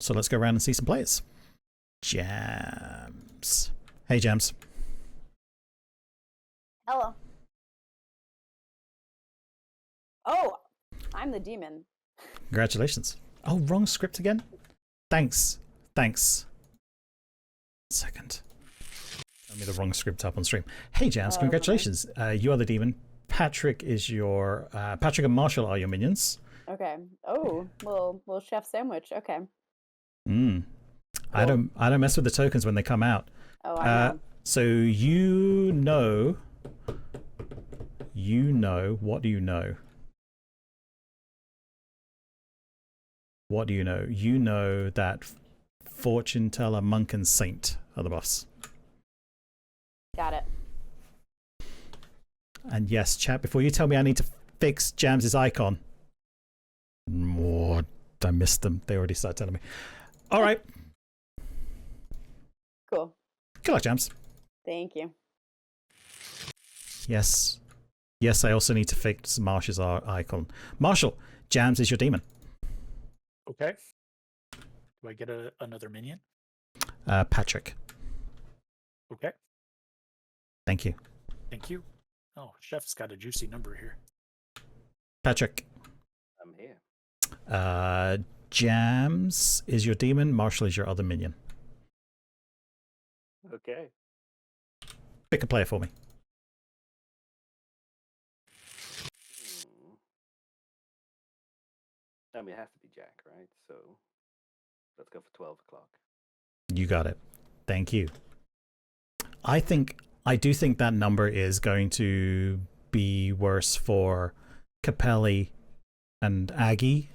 So let's go around and see some players. Jams. Hey, Jams. Hello. Oh, I'm the demon. Congratulations. Oh, wrong script again? Thanks. Thanks. 1 second. Tell me the wrong script up on stream. Hey, Jams, congratulations. You are the demon. Patryck is your... Patryck and Marshall are your minions. Okay. Oh, little chef sandwich. Okay. Cool. I don't mess with the tokens when they come out. Oh, I know. So you know... What do you know? What do you know? You know that Fortune Teller, Monk, and Saint are the buffs. Got it. And yes, chat, before you tell me I need to fix Jams's icon. What? I missed them. They already started telling me. All right. Cool. Good luck, Jams. Thank you. Yes. Yes, I also need to fix Marsh's icon. Marshall, Jams is your demon. Okay. Do I get another minion? Patryck. Okay. Thank you. Thank you. Oh, Chef's got a juicy number here. Patryck. I'm here. Jams is your demon. Marshall is your other minion. Okay. Pick a player for me. I mean, it has to be Jack, right? So let's go for 12 o'clock. You got it. Thank you. I do think that number is going to be worse for Capelli and Aggie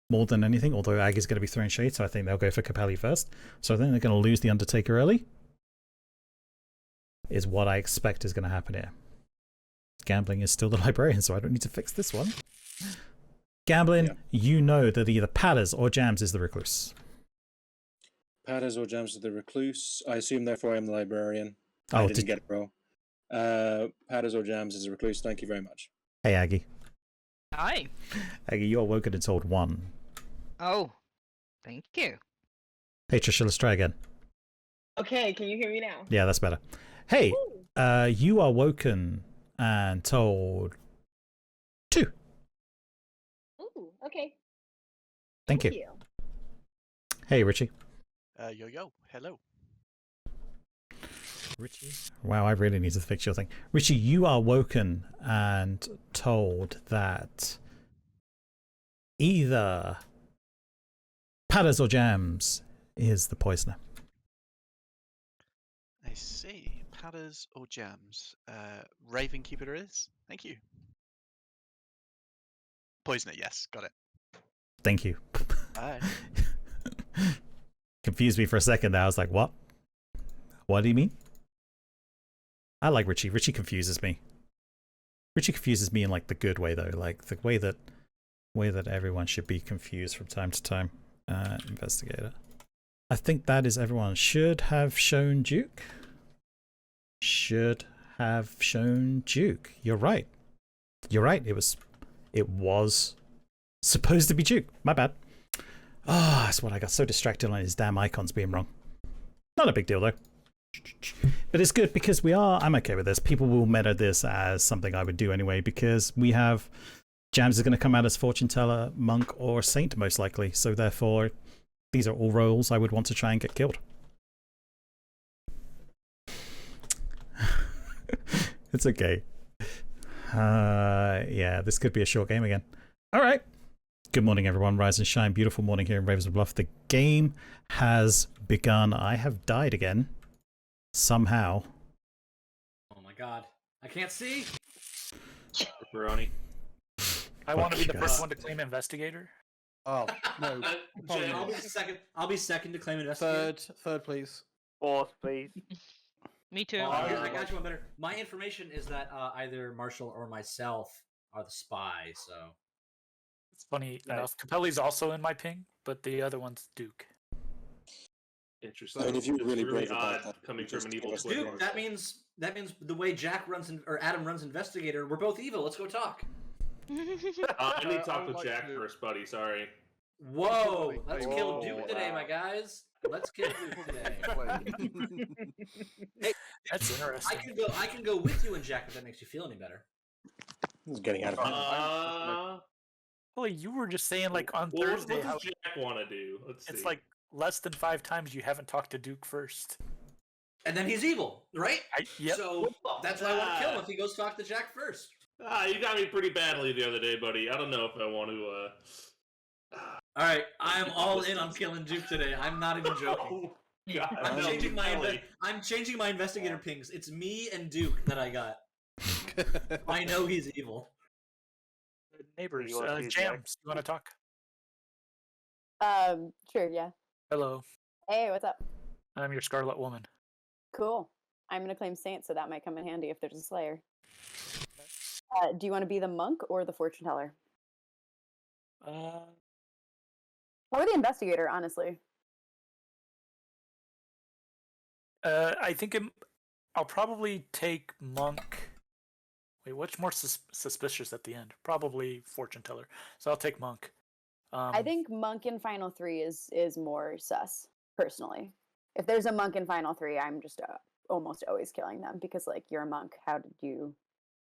more than anything, although Aggie's going to be throwing shade, so I think they'll go for Capelli first. So I think they're going to lose the Undertaker early, is what I expect is going to happen here. Gambling is still the librarian, so I don't need to fix this one. Gambling, yeah. You know that either Patters or Jams is the recluse. Patters or Jams is the recluse. I assume, therefore, I'm the librarian. Oh, I didn't get it wrong. Patters or Jams is a recluse. Thank you very much. Hey, Aggie. Hi. Aggie, you are woken and told 1. Oh, thank you. Hey, Tricia, let's try again. Okay, can you hear me now? Yeah, that's better. Hey, you are woken and told 2. Ooh, okay. Thank you. Hey, Richie. Yo, hello. Richie? Wow, I really need to fix your thing. Richie, you are woken and told that either Patters or Jams is the poisoner. I see. Patters or Jams? Raven Keeper is. Thank you. Poisoner, yes, got it. Thank you. Bye. Confused me for a second there. I was like, what? What do you mean? I like Richie. Richie confuses me. Richie confuses me in like the good way though, like the way that everyone should be confused from time to time. Investigator. I think that is everyone. Should have shown Duke. Should have shown Duke. You're right. You're right. It was supposed to be Duke. My bad. Ah, that's what I got so distracted on his damn icons being wrong. Not a big deal though. But it's good because I'm okay with this. People will meta this as something I would do anyway because we have Jams is going to come out as Fortune Teller, Monk, or Saint most likely. So therefore, these are all roles I would want to try and get killed. It's okay. Yeah, this could be a short game again. All right. Good morning, everyone. Rise and shine. Beautiful morning here in Ravenswood Bluff. The game has begun. I have died again. Somehow. Oh my god. I can't see! Pepperoni. I want to be the first one to claim investigator. Oh, no. I'll be second to claim investigator. Third, please. Fourth, please. Me too. I got you one better. My information is that either Marshall or myself are the spy, so... It's funny enough. Capelli's also in my ping, but the other one's Duke. Interesting. I mean, if you were really brave about that, coming from an evil Twitter. Duke, that means the way Jack runs or Adam runs investigator, we're both evil. Let's go talk. I need to talk with Jack first, buddy. Sorry. Whoa! Let's kill Whoa, Duke today, my guys. Let's kill Duke today. Hey, That's interesting. I can go with you and Jack if that makes you feel any better. This is getting out of hand. Well, you were just saying like on Well, Thursday what how does Jack want to do? Let's see. it's like less than 5 times you haven't talked to Duke first. And then he's evil, right? Yep. So that's why I want to kill him if he goes talk to Jack first. You got me pretty badly the other day, buddy. I don't know if I want to. All right, I'm all in on killing Duke today. I'm not even joking. God, I'm no, changing Kelly. I'm changing my investigator pings. It's me and Duke that I got. I know he's evil. Neighbors, You wanna see Jack? Jams, you want to talk? Sure, yeah. Hello, Hey, what's up? I'm your Scarlet Woman. Cool. I'm gonna claim Saint, so that might come in handy if there's a Slayer. Do you want to be the monk or the fortune teller? Or the investigator, honestly. I think I'll probably take Monk. Wait, what's more suspicious at the end? Probably Fortune Teller. So I'll take Monk. I think monk in Final 3 is more sus, personally. If there's a monk in Final 3, I'm just almost always killing them because, like, you're a monk. How did you?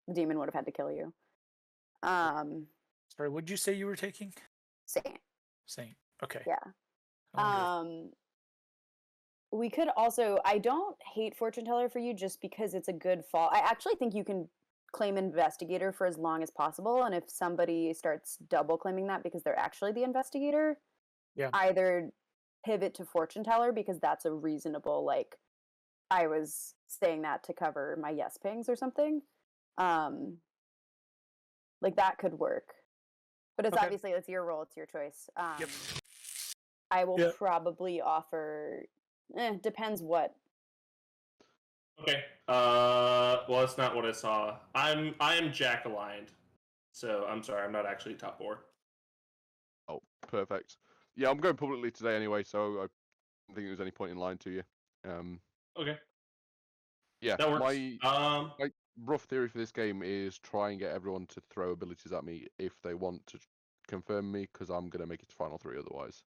The demon would have had to kill you. Sorry, what did you say you were taking? Saint. Saint. Okay. Yeah. We could also. I don't hate fortune teller for you just because it's a good fall. I actually think you can claim investigator for as long as possible, and if somebody starts double claiming that because they're actually the investigator, Yeah. either pivot to fortune teller because that's a reasonable, like, I was saying that to cover my yes pings or something. Like that could work, but it's Okay. obviously it's your role, it's your choice. Yep. I will Yep. probably offer. Depends what. Okay. Well, that's not what I saw. I am Jack aligned, so I'm sorry. I'm not actually top 4. Oh, perfect. Yeah, I'm going publicly today anyway, so I don't think there's any point in lying to you. Okay. Yeah, That works. my rough theory for this game is try and get everyone to throw abilities at me if they want to confirm me, because I'm going to make it to Final 3 otherwise.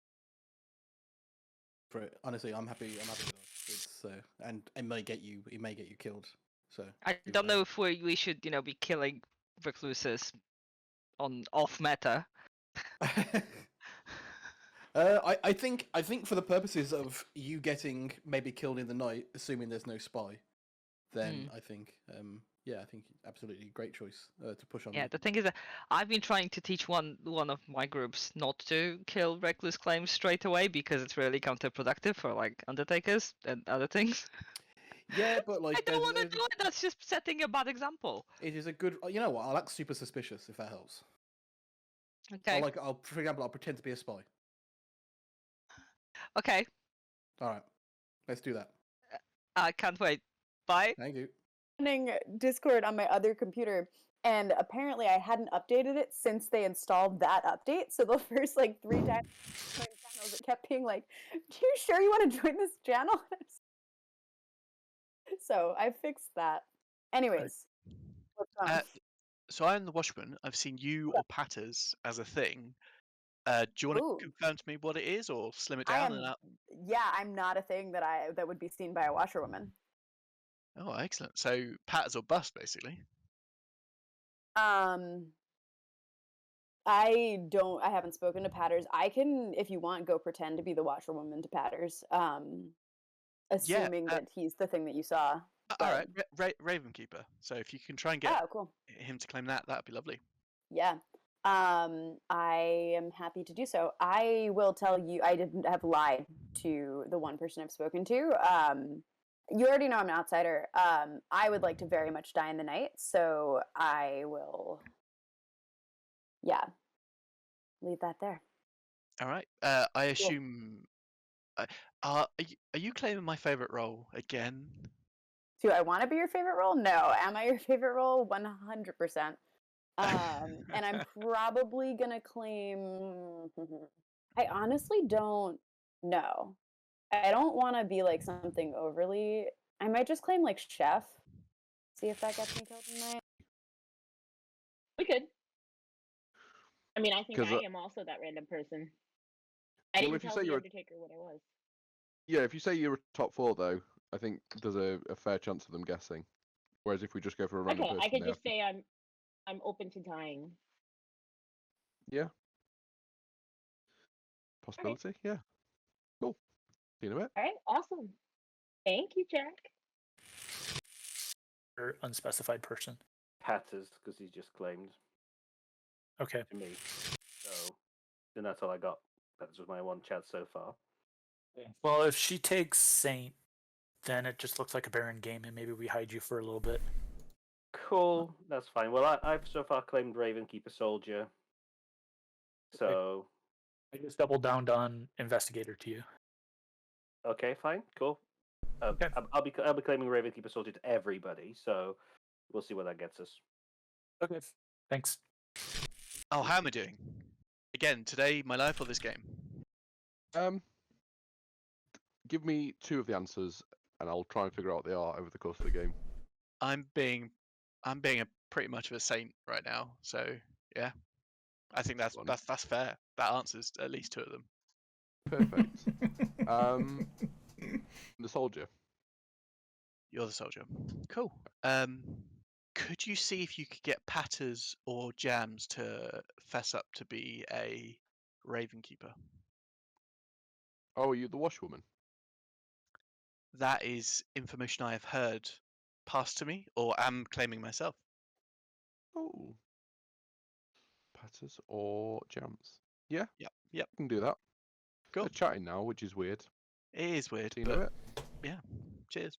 For it. Honestly, I'm happy with that. It's and it may get you killed. So I don't know if we should, be killing recluses on off meta. I think for the purposes of you getting maybe killed in the night, assuming there's no spy, then I think I think absolutely great choice to push on. Yeah, that. the thing is that I've been trying to teach one of my groups not to kill reckless claims straight away because it's really counterproductive for like undertakers and other things. Yeah, but like I don't want to do it. That's just setting a bad example. It is a good. You know what? I'll act super suspicious if that helps. Okay. For example, I'll pretend to be a spy. Okay. All right, let's do that. I can't wait. Bye. Thank you. Running Discord on my other computer, and apparently I hadn't updated it since they installed that update. So the first like 3 times channels, it kept being like, "Do you sure you want to join this channel?" So I fixed that. Anyways, what's on? So I'm the Watchman. I've seen you or Patters as a thing. Do you want Ooh. to confirm to me what it is, or slim it I down? am. Yeah, I'm not a thing that would be seen by a washerwoman. Oh, excellent. So Patters or bust, basically. I haven't spoken to Patters. I can, if you want, go pretend to be the washerwoman to Patters. Assuming that he's the thing that you saw. All right, Ravenkeeper. So if you can try and get cool. him to claim that'd be lovely. Yeah. I am happy to do so. I will tell you, I didn't have lied to the one person I've spoken to. You already know I'm an outsider. I would like to very much die in the night, so I will, leave that there. All right. I assume. Are you claiming my favorite role again? Do I want to be your favorite role? No. Am I your favorite role? 100%. And I'm probably gonna claim. I honestly don't know. I don't want to be like something overly. I might just claim like chef. See if that gets me killed tonight. We could. I mean, I think 'Cause, I am also that random person. I Well, didn't if you tell say the you're Undertaker what I was. Yeah, if you say you're a top 4 though, I think there's a fair chance of them guessing. Whereas if we just go for a random Okay, person, I could they just have to- say I'm open to dying. yeah, possibility. Yeah, cool. See you in a bit. All right, awesome. Thank you, Jack. Or unspecified person. Patters, because he's just claimed Okay. to me. So then that's all I got. That was my one chat so far. Well, if she takes Saint, then it just looks like a barren game, and maybe we hide you for a little bit. Cool, that's fine. Well, I've so far claimed Raven, Keeper, Soldier. So I just doubled down on Investigator to you. okay, fine, cool. Okay. I'll be claiming Raven, Keeper, Soldier to everybody. So we'll see what that gets us. Okay. Thanks. Oh, how am I doing? Again, today, my life or this game? Give me 2 of the answers, and I'll try and figure out what they are over the course of the game. I'm being a pretty much of a saint right now. So yeah, I think that's fair. That answers at least 2 of them. Perfect. The soldier. You're the soldier. Cool. Could you see if you could get Patters or Jams to fess up to be a Raven Keeper? Oh, are you the washwoman? That is information I have heard passed to me, or am claiming myself. Oh. Patters or jams? Yeah. Yep. I can do that. Cool. They're chatting now, which is weird. It is weird, See you in a but bit. yeah. Cheers.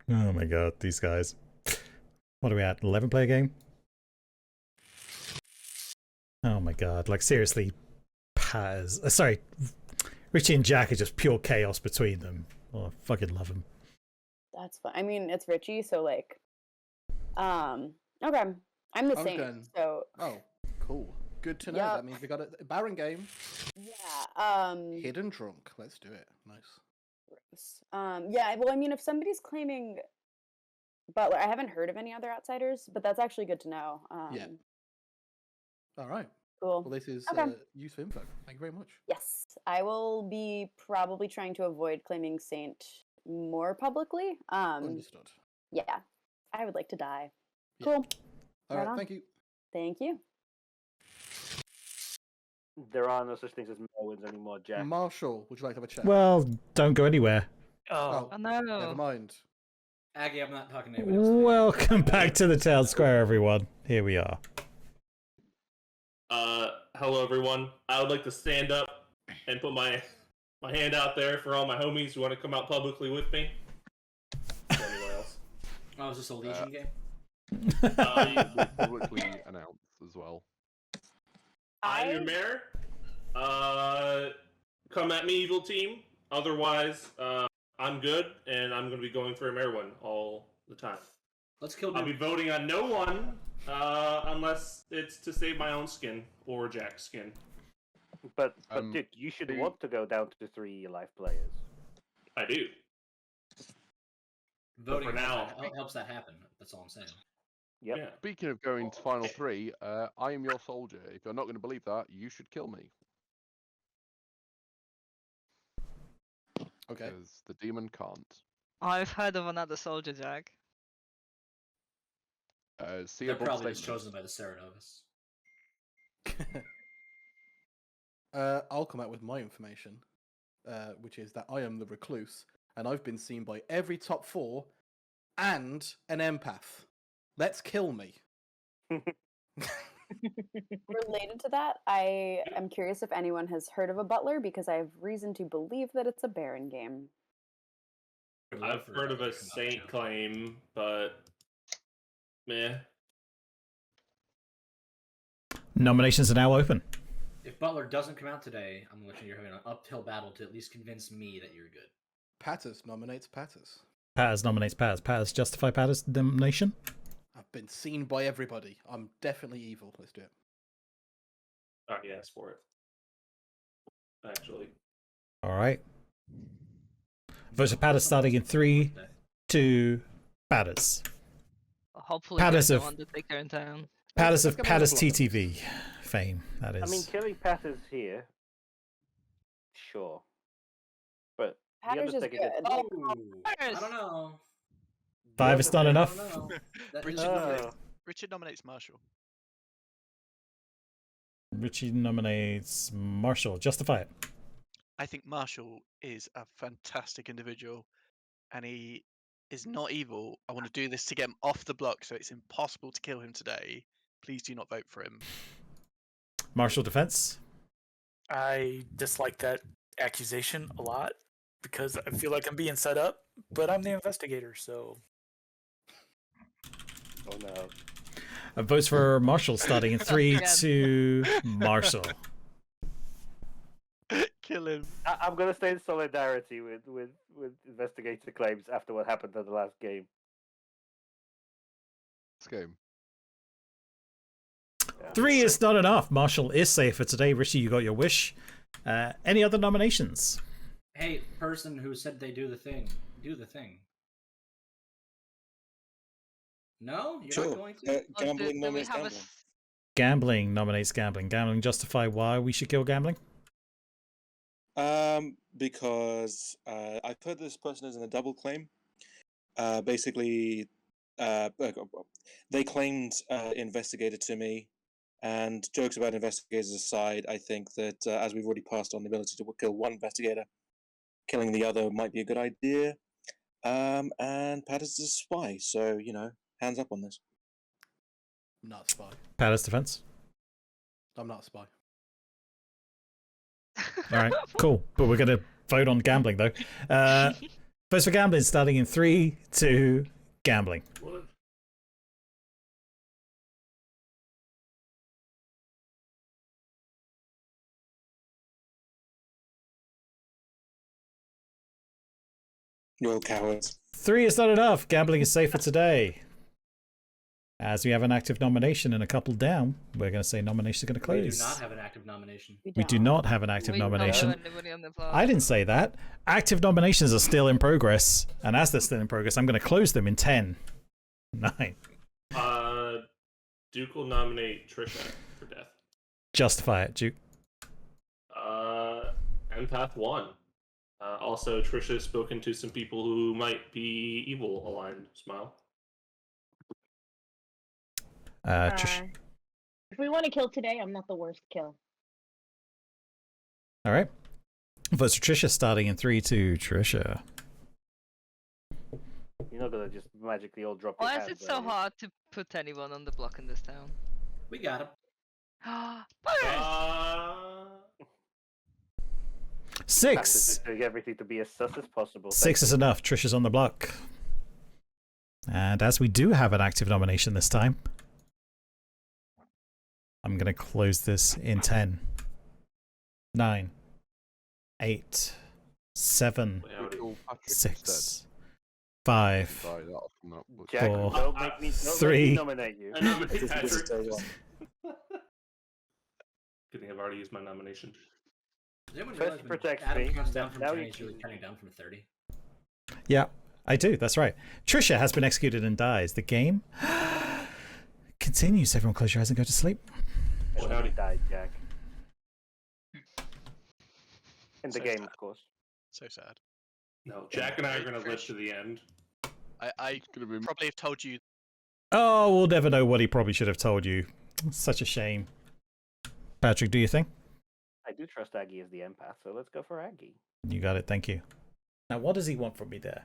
Oh my god, these guys. What are we at? 11-player game? Oh my god, like seriously, Paz. Sorry, Richie and Jack are just pure chaos between them. Oh, I fucking love them. That's fine. I mean, it's Richie, so like, okay, I'm the same. done. So Oh, cool. Good to know. Yep. That means we got a barren game. yeah, Hidden drunk. Let's do it. Nice. yeah. Well, I mean, if somebody's claiming Butler, I haven't heard of any other outsiders, but that's actually good to know. Yeah. All right. Cool. Well, this is Okay. useful info. Thank you very much. Yes, I will be probably trying to avoid claiming Saint more publicly. Understood. Yeah, I would like to die. Yeah. Cool. All Right right. on. Thank you. Thank you. There are no such things as Merwins anymore, Jack. Marshall, would you like to have a chat? Well, don't go anywhere. Oh, Oh Never no. mind. Aggie, I'm not talking to anybody else today. Welcome back to the town square, everyone. Here we are. Hello everyone. I would like to stand up and put my hand out there for all my homies who want to come out publicly with me. Anyone else? Oh, is this a Legion game? Publicly announced as well. I'm your mayor. Come at me, evil team. Otherwise, I'm good, and I'm going to be going for a mayor one all the time. Let's kill. I'll be voting on no one unless it's to save my own skin or Jack's skin. But Dick, you should want to go down to 3 life players. I do. Voting for now, helps that happen. That's all I'm saying. Yep. Yeah. Speaking of going to final 3, I am your soldier. If you're not going to believe that, you should kill me. Okay. Because the demon can't. I've heard of another soldier, Jack. See They're above probably just statement. chosen by the Ceranovus. I'll come out with my information, which is that I am the recluse, and I've been seen by every top 4 and an empath. Let's kill me. Related to that, I am curious if anyone has heard of a Butler because I have reason to believe that it's a Baron game. I've heard of a Saint claim, but meh. Nominations are now open. If Butler doesn't come out today, I'm wishing you're having an uphill battle to at least convince me that you're good. Patters nominates Patters. Paz nominates Paz. Paz, justify Paz's nomination? I've been seen by everybody. I'm definitely evil. Let's do it. I already asked for it. Actually. All right. Vote for Paz starting in 3, 2, Paz. Hopefully, Patters there's no of- Undertaker in town. Paz of Let's get Paz Marshall on. TTV fame. That is. I mean, killing Pat is here. Sure. But the Patter's is Undertaker good. Oh, I don't know. 5 is not I enough. don't know. That- Richard, Oh. Richard nominates Marshall. Richie nominates Marshall. Justify it. I think Marshall is a fantastic individual, and he is not evil. I want to do this to get him off the block, so it's impossible to kill him today. Please do not vote for him. Marshall defense. I dislike that accusation a lot because I feel like I'm being set up, but I'm the investigator, so. Oh no. Votes for Marshall starting in 3, Again. 2, Marshall. Kill him. I'm gonna stay in solidarity with investigator claims after what happened in the last game. This game. 3 is not enough. Marshall is safe for today. Richie, you got your wish. Any other nominations? Hey, person who said they do the thing. Do the thing. No? You're Sure. not going to? Gambling we nominates have a gambling. Gambling nominates gambling. Gambling justify why we should kill gambling? Because I've heard this person is in a double claim. Basically, they claimed investigator to me, and jokes about investigators aside, I think that as we've already passed on the ability to kill one investigator, killing the other might be a good idea. And Pat is a spy, so hands up on this. I'm not a spy. Palace defense. I'm not a spy. All right, cool. But we're going to vote on gambling, though. Votes for gambling starting in 3, 2, gambling. What? You're cowards. 3 is not enough. Gambling is safe for today. As we have an active nomination and a couple down, we're going to say nominations are going to We close. do not have an active nomination. We do not have an active We don't have nomination. anybody on the block. I didn't say that. Active nominations are still in progress, and as they're still in progress, I'm going to close them in 10, 9. Duke will nominate Tricia for death. Justify it, Duke. Empath 1. Also, Tricia has spoken to some people who might be evil aligned. Smile. Trish. If we want to kill today, I'm not the worst kill. All right. Votes for Tricia starting in 3, 2, Tricia. You're not gonna just magically all drop Why your is hands, it so are you? hard to put anyone on the block in this town? We got him. Boris! 6. Pat is doing everything to be as sus as possible. 6 is enough. Trisha's on the block. And as we do have an active nomination this time, I'm going to close this in 10, 9, 8, 7, Kill Patryck 6, 5, Die, that'll come up with- Jack, 4, don't make me 3. nominate you. I nominate This is Patryck. day one. Good thing I've already used my nomination. Does anyone First realize when protects Adam me, counts down from now 10, you he's really can- counting down from 30? Yeah, I do. That's right. Trisha has been executed and dies. The game continues. Everyone close your eyes and go to sleep. And Howdy. he died, Jack. In the So game, sad. of course. So sad. No, Jack and I are going to live to the end. I Gonna be probably have told you. Oh, we'll never know what he probably should have told you. Such a shame. Patrick, do you think? I do trust Aggie as the empath, so let's go for Aggie. You got it. Thank you. Now, what does he want from me there?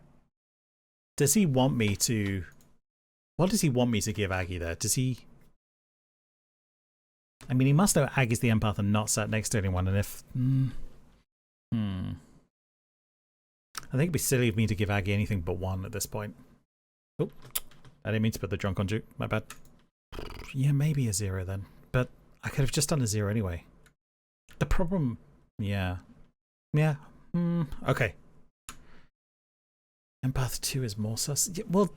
Does he want me to... What does he want me to give Aggie there? Does he... I mean, he must know Aggie's the empath and not sat next to anyone, and if... I think it'd be silly of me to give Aggie anything but 1 at this point. Oh, I didn't mean to put the drunk on Duke. My bad. Yeah, maybe a 0 then. But I could have just done a 0 anyway. The problem... Yeah. Yeah. Okay. Empath 2 is more sus. Yeah, well...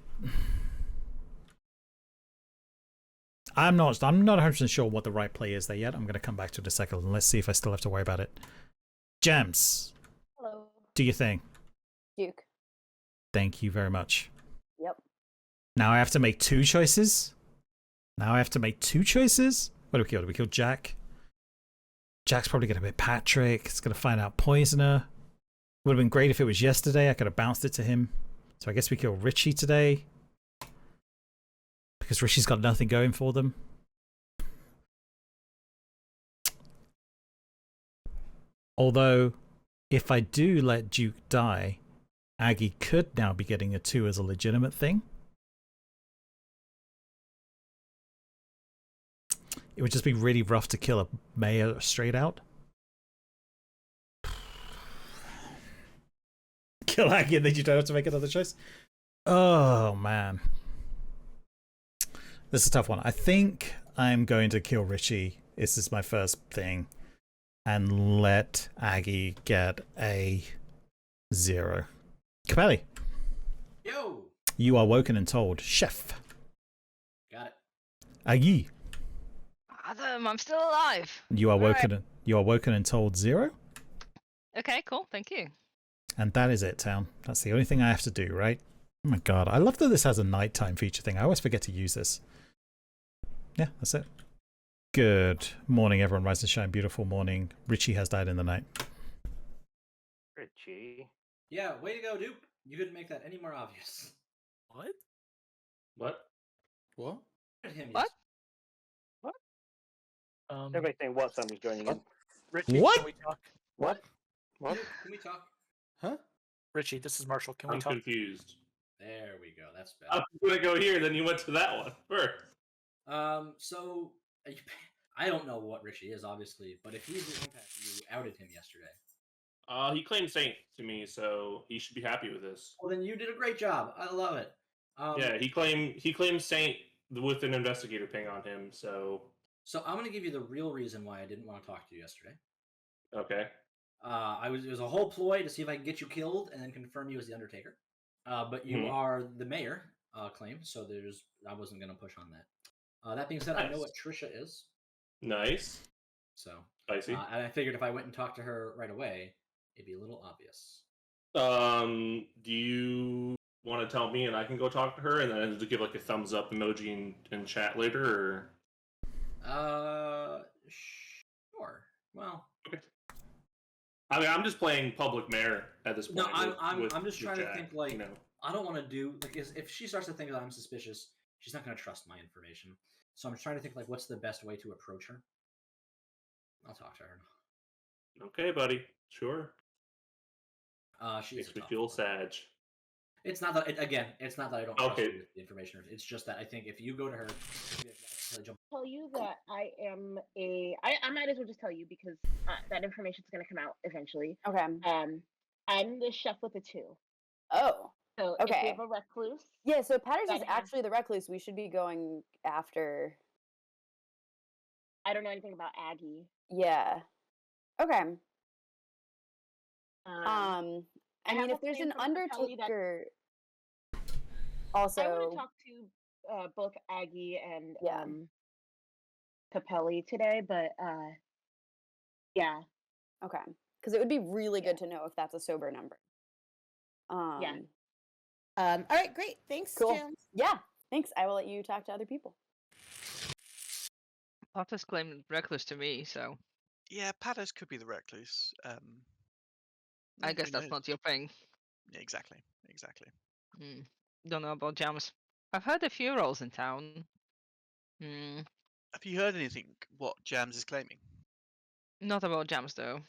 I'm not 100% sure what the right play is there yet. I'm going to come back to it in a second, and let's see if I still have to worry about it. Jams, Hello. do your thing. Duke. Thank you very much. Yep. Now I have to make 2 choices? What do we kill? Do we kill Jack? Jack's probably going to be Patryck. It's going to find out Poisoner. Would have been great if it was yesterday. I could have bounced it to him. So I guess we kill Richie today. Because Richie's got nothing going for them. Although, if I do let Duke die, Aggie could now be getting a 2 as a legitimate thing. It would just be really rough to kill a mayor straight out. Kill Aggie and then you don't have to make another choice. Oh, man. This is a tough one. I think I'm going to kill Richie. This is my first thing. And let Aggie get a 0. Capelli. Yo! You are woken and told. Chef. Got it. Aggie. Adam, I'm still alive. You are woken and told 0. Okay, cool. Thank you. And that is it, Town. That's the only thing I have to do, right? Oh my god. I love that this has a nighttime feature thing. I always forget to use this. Yeah, that's it. Good morning, everyone. Rise and shine. Beautiful morning. Richie has died in the night. Richie. Yeah, way to go, Duke. You couldn't make that any more obvious. What? What? What? Him, What? yes. Everybody saying what? Somebody's joining in. Richie, What? Can we talk? What? What? Duke, can we talk? Huh? Richie, this is Marshall. Can we I'm talk? confused. There we go. That's I better. was gonna go here, then you went to that one first. So I don't know what Richie is, obviously, but if he's the impact, you outed him yesterday. He claimed Saint to me, so he should be happy with this. Well, then you did a great job. I love it. Yeah, he claimed Saint with an investigator ping on him. So I'm gonna give you the real reason why I didn't want to talk to you yesterday. okay. It was a whole ploy to see if I can get you killed and then confirm you as the Undertaker. But you are the mayor claim, so I wasn't gonna push on that. That being said, I know Nice. what Tricia is, Nice. so Spicy. and I figured if I went and talked to her right away, it'd be a little obvious. Do you want to tell me and I can go talk to her and then just give like a thumbs up emoji in chat later, or? Sure. Well, Okay. I mean, I'm just playing public mayor at this point. no, I'm just with trying to Jack, think like you know. I don't want to do like if she starts to think that I'm suspicious, she's not going to trust my information. So I'm trying to think like what's the best way to approach her. I'll talk to her. Okay, buddy. Sure. She's Makes a me tough feel one. sad. It's not that it's not that I don't trust Okay. you with the information. It's just that I think if you go to her, Tell you that I might as well just tell you because that information's going to come out eventually. Okay. I'm the chef with a 2. Oh. So if we Okay. have a recluse. Yeah, so Patryck that is has- actually the recluse. We should be going after. I don't know anything about Aggie. Yeah. Okay. I I mean, have a if there's plan an from Capelli that- Undertaker. I want Also, to talk to both Aggie and Yeah. Capelli today, but yeah. okay, because it would be really good to know if that's a sober number. Yeah. All right, great. Thanks, Cool. Jim. Yeah. Thanks. I will let you talk to other people. Potter's claimed reckless to me, so Yeah, Padders could be the recluse. I who guess that's knows? not your thing. Yeah, exactly. Exactly. Don't know about jams. I've heard a few roles in town. Hmm. Have you heard anything what Jams is claiming? Not about jams though.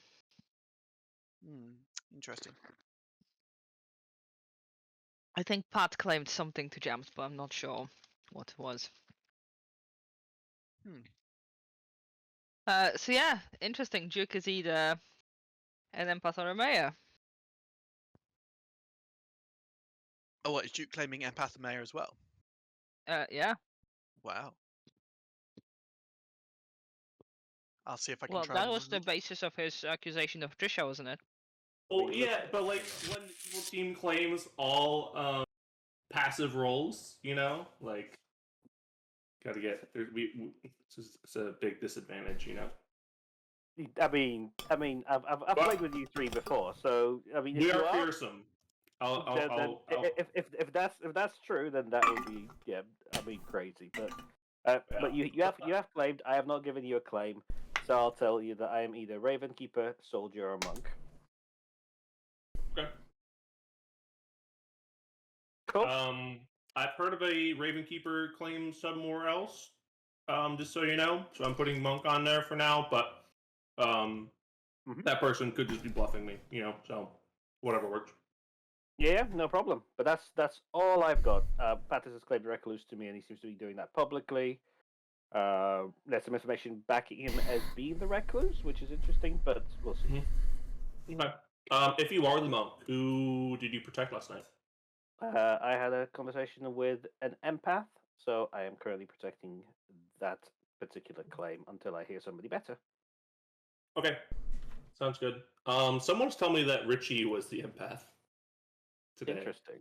Interesting. I think Pat claimed something to jams, but I'm not sure what it was. So yeah, interesting. Duke is either an empath or a mayor. Oh, what is Duke claiming empath and mayor as well? Yeah. Wow. I'll see if I can Well, try. that and was the basis of his accusation of Tricia, wasn't it? Well, yeah, but like when the evil team claims all passive roles, you know, like gotta get it's a big disadvantage, you know. I mean, I've played with you 3 before, so I mean, if We you are are, fearsome. if that's true, then that would be crazy. But you have claimed. I have not given you a claim. So I'll tell you that I am either Raven Keeper, Soldier, or Monk. Okay. Cool. I've heard of a Raven Keeper claim somewhere else. Just so you know, so I'm putting Monk on there for now. But that person could just be bluffing me, you know. So whatever works. Yeah, no problem. But that's all I've got. Pattis has claimed Recluse to me, and he seems to be doing that publicly. There's some information backing him as being the Recluse, which is interesting, but we'll see. Okay. If you are the Monk, who did you protect last night? I had a conversation with an empath, so I am currently protecting that particular claim until I hear somebody better. Okay. Sounds good. Someone's telling me that Richie was the empath today. Interesting.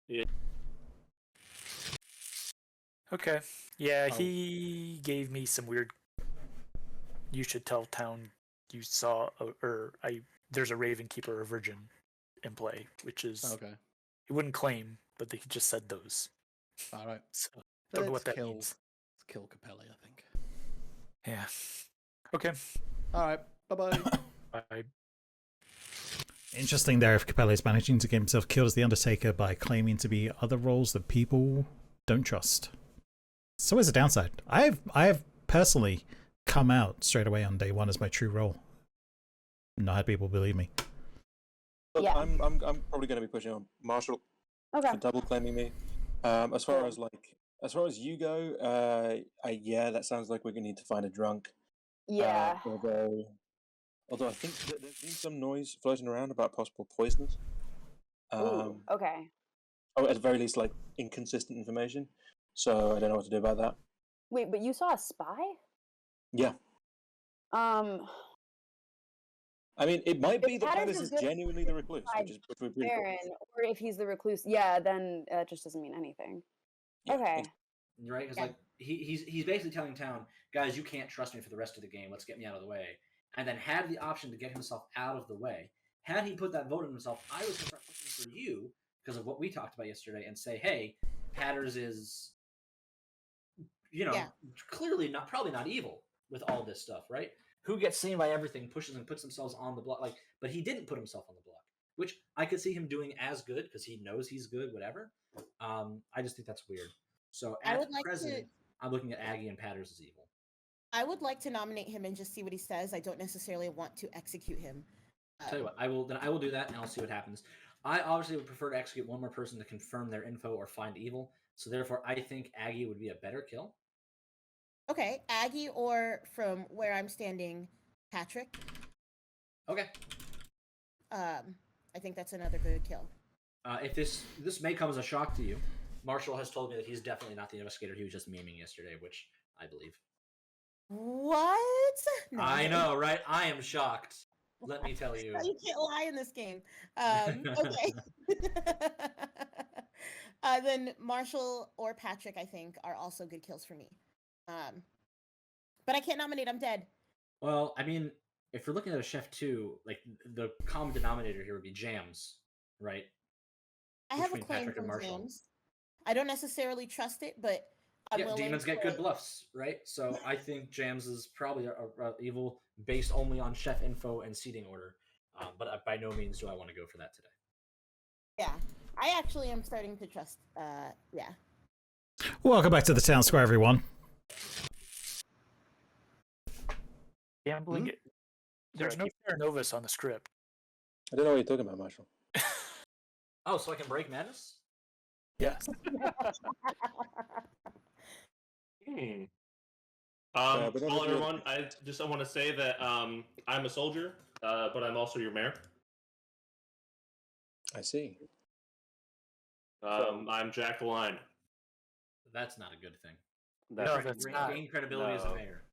Yeah. Okay. Yeah, he gave me some weird. You should tell town you saw, there's a Raven Keeper or Virgin in play, which is Okay. He wouldn't claim, but he just said those. All right. So don't know what that means. Let's kill Capelli, I think. Yeah. Okay. All right. Bye-bye. Bye. Interesting there if Capelli's managing to get himself killed as the Undertaker by claiming to be other roles that people don't trust. So is a downside. I have personally come out straight away on day one as my true role. Not had people believe me. Look, Yeah. I'm probably going to be pushing on Marshall for double claiming me. As far as you go, yeah, that sounds like we're going to need to find a drunk. Yeah. Although I think there's been some noise floating around about possible poisoners. Ooh, okay. Oh, at the very least, like inconsistent information. So I don't know what to do about that. Wait, but you saw a spy? Yeah. I mean, it might be that Patterns Pattis is good genuinely the recluse, which would be pretty cool. Baron, or if he's the recluse, yeah, then that just doesn't mean anything. Okay. Right? Because like he's basically telling town, guys, you can't trust me for the rest of the game. Let's get me out of the way. And then had the option to get himself out of the way. Had he put that vote in himself, I was going to start pushing for you because of what we talked about yesterday and say, hey, Patters is, clearly probably not evil with all this stuff, right? Who gets seen by everything, pushes and puts themselves on the block, but he didn't put himself on the block, which I could see him doing as good because he knows he's good, whatever. I just think that's weird. So at present, I'm looking at Aggie and Patters as evil. I would like to nominate him and just see what he says. I don't necessarily want to execute him. Tell you what, I will do that and I'll see what happens. I obviously would prefer to execute one more person to confirm their info or find evil. So therefore, I think Aggie would be a better kill. Okay, Aggie or from where I'm standing, Patryck. Okay. I think that's another good kill. If this may come as a shock to you, Marshall has told me that he's definitely not the investigator. He was just memeing yesterday, which I believe. What? No, I know, right? I am shocked. Let me tell you. You can't lie in this game. Okay. Then Marshall or Patryck, I think, are also good kills for me. But I can't nominate. I'm dead. Well, I mean, if we're looking at a chef too, like the common denominator here would be Jams, right? I have a claim from Jams. I don't necessarily trust it, but I'm willing demons get good bluffs, right? So I think Jams is probably a evil based only on chef info and seating order. But by no means do I want to go for that today. Yeah, I actually am starting to trust. Yeah. Welcome back to the town square, everyone. Gambling. There's no Terranovus on the script. I don't know what you're talking about, Marshall. Oh, so I can break madness? Yes. Hello, everyone. I want to say that I'm a soldier, but I'm also your mayor. I see. I'm Jack the Line. That's not a good thing. No, that's not. Gain credibility as a mayor.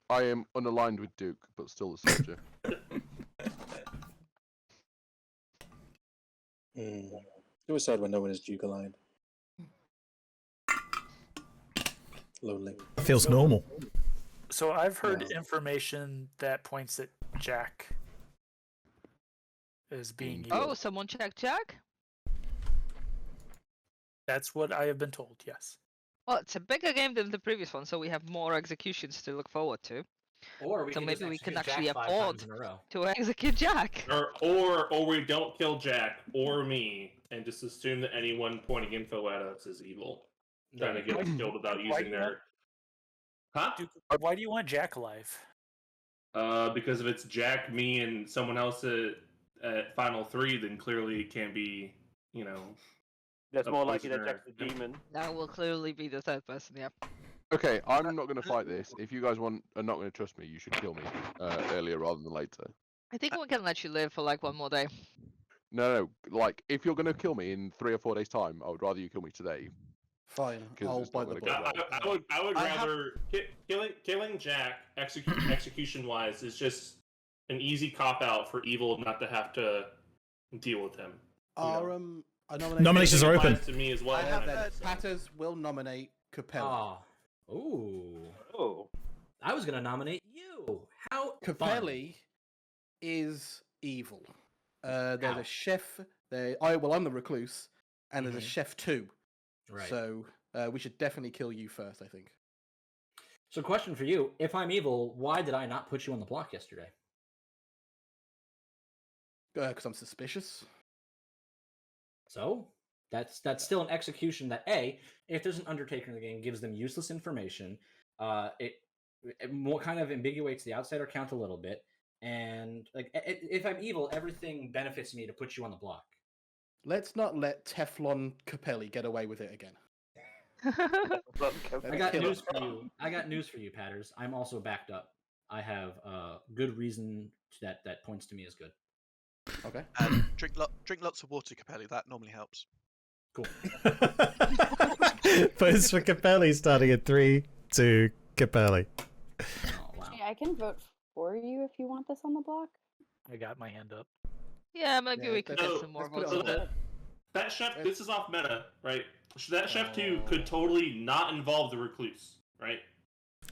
I am unaligned with Duke, but still a soldier. Suicide when no one is Duke aligned. Lonely. Feels normal. So I've heard information that points at Jack as being evil. Oh, someone checked Jack? That's what I have been told, yes. Well, it's a bigger game than the previous one, so we have more executions to look forward to. Or we So can just maybe we can execute actually Jack 5 afford times in a row. to execute Jack. Or we don't kill Jack or me and just assume that anyone pointing info at us is evil. Trying to get us killed without using their... Huh? Why do you want Jack alive? Because if it's Jack, me, and someone else at Final 3, then clearly it can't be, you know... That's a more likely that prisoner. Jack's the demon. That will clearly be the third person, yeah. Okay, I'm not going to fight this. If you guys are not going to trust me, you should kill me earlier rather than later. I think we can let you live for like one more day. No, like if you're going to kill me in 3 or 4 days' time, I would rather you kill me today. Fine, Because I'll it's not bite the going to go bullet. well. I would rather killing Jack execution wise is just an easy cop out for evil not to have to deal with him. Nominations are open. To me as well. Patters will nominate Capelli. Oh, I was gonna nominate you. How Capelli is evil. There's a chef. I'm the recluse, and there's a chef too. Right. So we should definitely kill you first, I think. So, question for you: if I'm evil, why did I not put you on the block yesterday? Because I'm suspicious. So that's still an execution that if there's an Undertaker in the game, gives them useless information. It more kind of ambiguates the outsider count a little bit, and like if I'm evil, everything benefits me to put you on the block. Let's not let Teflon Capelli get away with it again. I got news for you. I got news for you, Patters. I'm also backed up. I have good reason that points to me as good. Okay. And drink lots of water, Capelli. That normally helps. Cool. Votes for Capelli starting at 3 to Capelli. Oh, wow. I can vote for you if you want this on the block. I got my hand up. Yeah, maybe we could get some more votes. So that chef, this is off meta, right? That chef 2 could totally not involve the recluse, right?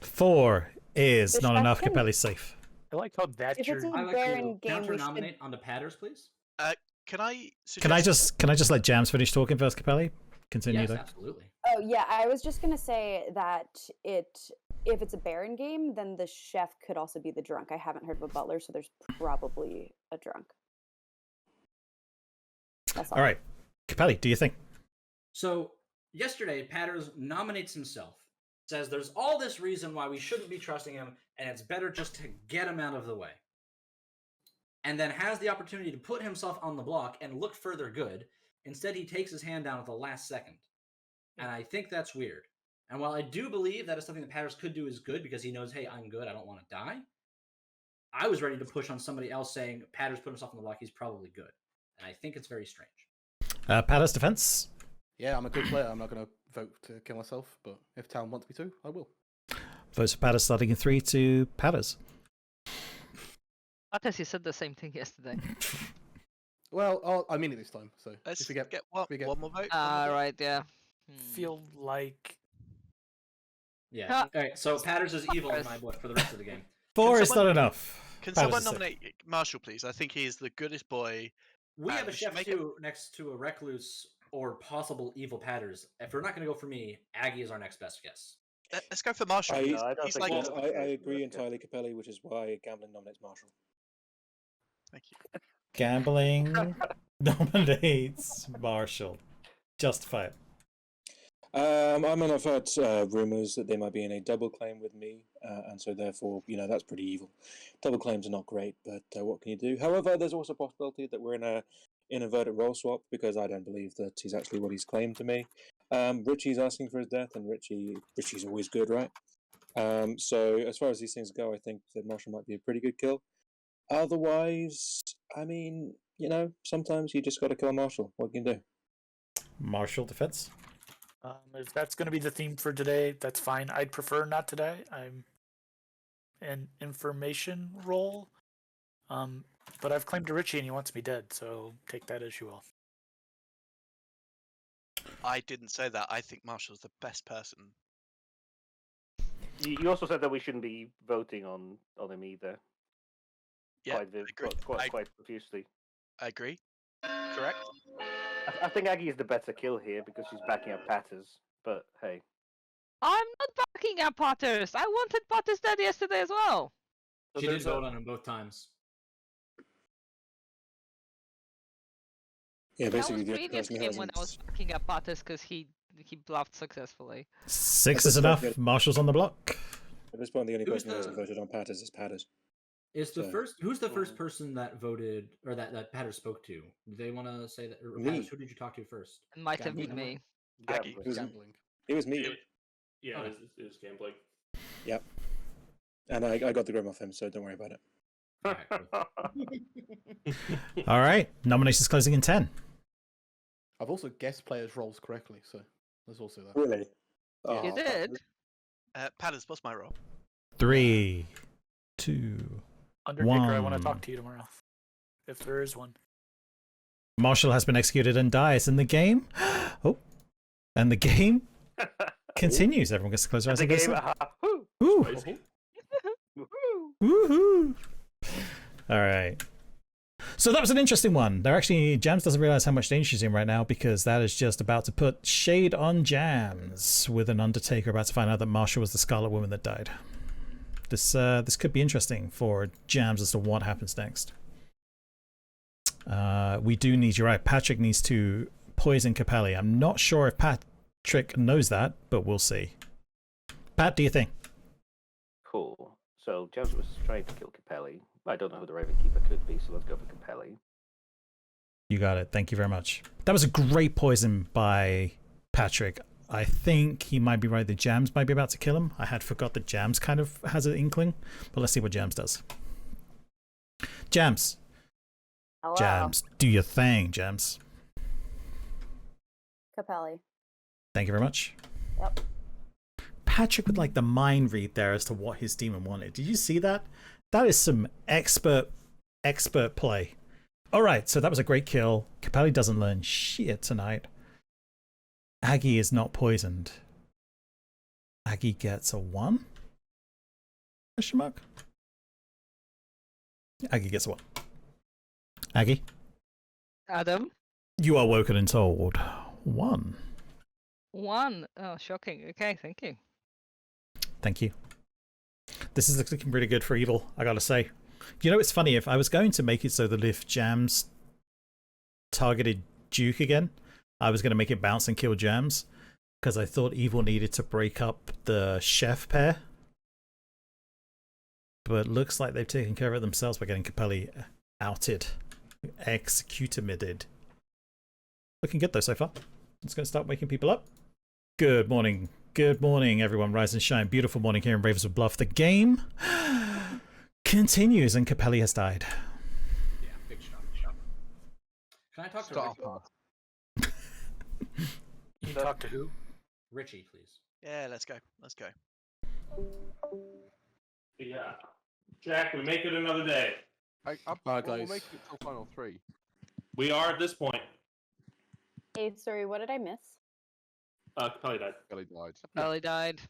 4 is The not chef enough. can- Capelli's safe. I like how that's If your. it's a I like Baron to game, counter we should... nominate onto Patters, please. Can I suggest... Can I just let Jams finish talking first, Capelli? Continue Yes, though. absolutely. Oh yeah, I was just gonna say that if it's a Baron game, then the chef could also be the drunk. I haven't heard of a butler, so there's probably a drunk. That's all. All right, Capelli, do you think? So yesterday, Patters nominates himself, says there's all this reason why we shouldn't be trusting him, and it's better just to get him out of the way. And then has the opportunity to put himself on the block and look further good. Instead, he takes his hand down at the last second. And I think that's weird. And while I do believe that is something that Patters could do is good because he knows, hey, I'm good, I don't want to die, I was ready to push on somebody else saying Patters put himself on the block, he's probably good. And I think it's very strange. Patter's defense. Yeah, I'm a good player. I'm not going to vote to kill myself, but if Town wants me to, I will. Votes for Patters starting in 3 to Patters. Patters, you said the same thing yesterday. Well, I mean it this time. So Let's if we get, one more vote. Right, yeah. Feel like. Yeah. Ah. All right, so Patters is evil in my book for the rest of the game. 4 is someone- not enough. Can Patters someone is safe. nominate Marshall, please? I think he is the goodest boy. We have a we should chef make too next to a recluse or possible evil Patters. If we're not going to go for me, Aggie is our next best guess. Let's go for Marshall. I He's like. agree entirely, Capelli, which is why gambling nominates Marshall. Thank you. Gambling nominates Marshall. Justify it. I mean, I've heard rumours that they might be in a double claim with me, and so therefore, that's pretty evil. Double claims are not great, but what can you do? However, there's also a possibility that we're in an inverted role swap because I don't believe that he's actually what he's claimed to me. Richie's asking for his death, and Richie's always good, right? So as far as these things go, I think that Marshall might be a pretty good kill. Otherwise, I mean, sometimes you just got to kill Marshall. What can you do? Marshall defense. If that's going to be the theme for today, that's fine. I'd prefer not today. I'm an information role. But I've claimed to Richie and he wants me dead, so take that as you will. I didn't say that. I think Marshall's the best person. You also said that we shouldn't be voting on him either. Yeah, Quite profusely. I agree. Correct. I think Aggie is the better kill here because she's backing up Patters. But hey, I'm not Fucking at Potters! I wanted Potters dead yesterday as well. So She did there's vote on him both times. Yeah, I was basically the only previous person who game when I was hasn't. fucking at Potters because he bluffed successfully. 6 At is this point, enough. Marshall's on the block. At this point, the only Who's person who hasn't the- voted on Patters is Patters. Is the So- first who's the first person that voted or that Patters spoke to? Do they want to say that? Or Me. Patters, who did you talk to first? It might have been Gambling? me. Aggie. It was, Gambling. it was me. Yeah, Okay. it was gambling. Yep. And I got the grim off him, so don't worry about it. All right. Nominations closing in 10. I've also guessed players' roles correctly, so there's also that. Really? Yeah. You did? Padders, what's my role? 3, 2. Undertaker, I want to One. talk to you tomorrow. If there is one. Marshall has been executed and dies in the game. Oh. And the game continues. Everyone gets to close their eyes The and go to game. sleep. Woo! Ooh. Woohoo! All right. So that was an interesting one. There actually, Jams doesn't realize how much danger she's in right now because that is just about to put shade on Jams with an Undertaker about to find out that Marshall was the Scarlet Woman that died. This could be interesting for Jams as to what happens next. We do need, you're right, Patryck needs to poison Capelli. I'm not sure if Patryck knows that, but we'll see. Pat, do you think? Cool. So James was trying to kill Capelli. I don't know who the Raven Keeper could be, so let's go for Capelli. You got it. Thank you very much. That was a great poison by Patryck. I think he might be right that Jams might be about to kill him. I had forgot that Jams kind of has an inkling, but let's see what Jams does. Jams. Hello. Jams. Do your thing, Jams. Capelli. Thank you very much. Yep. Patryck with like the mind read there as to what his demon wanted. Did you see that? That is some expert play. All right, so that was a great kill. Capelli doesn't learn shit tonight. Aggie is not poisoned. Aggie gets a 1? Question mark? Aggie gets a 1. Aggie? Adam? You are woken and told. 1. 1. Oh, shocking. Okay, thank you. Thank you. This is looking pretty good for evil, I gotta say. You know, it's funny, if I was going to make it so that if Jams targeted Duke again, I was going to make it bounce and kill Jams, because I thought evil needed to break up the chef pair. But looks like they've taken care of it themselves by getting Capelli outed. Executed. Looking good though so far. It's going to start waking people up. Good morning. Good morning, everyone. Rise and shine. Beautiful morning here in Ravenswood Bluff. The game continues and Capelli has died. Yeah, big shot. Can I talk to Richie? You talk to who? Richie, please. Yeah, let's go. Let's go. Yeah. Jack, we make it another day. We'll guys. make it till final 3. We are at this point. Hey, sorry, what did I miss? Capelli died. Kelly died. Capelli died.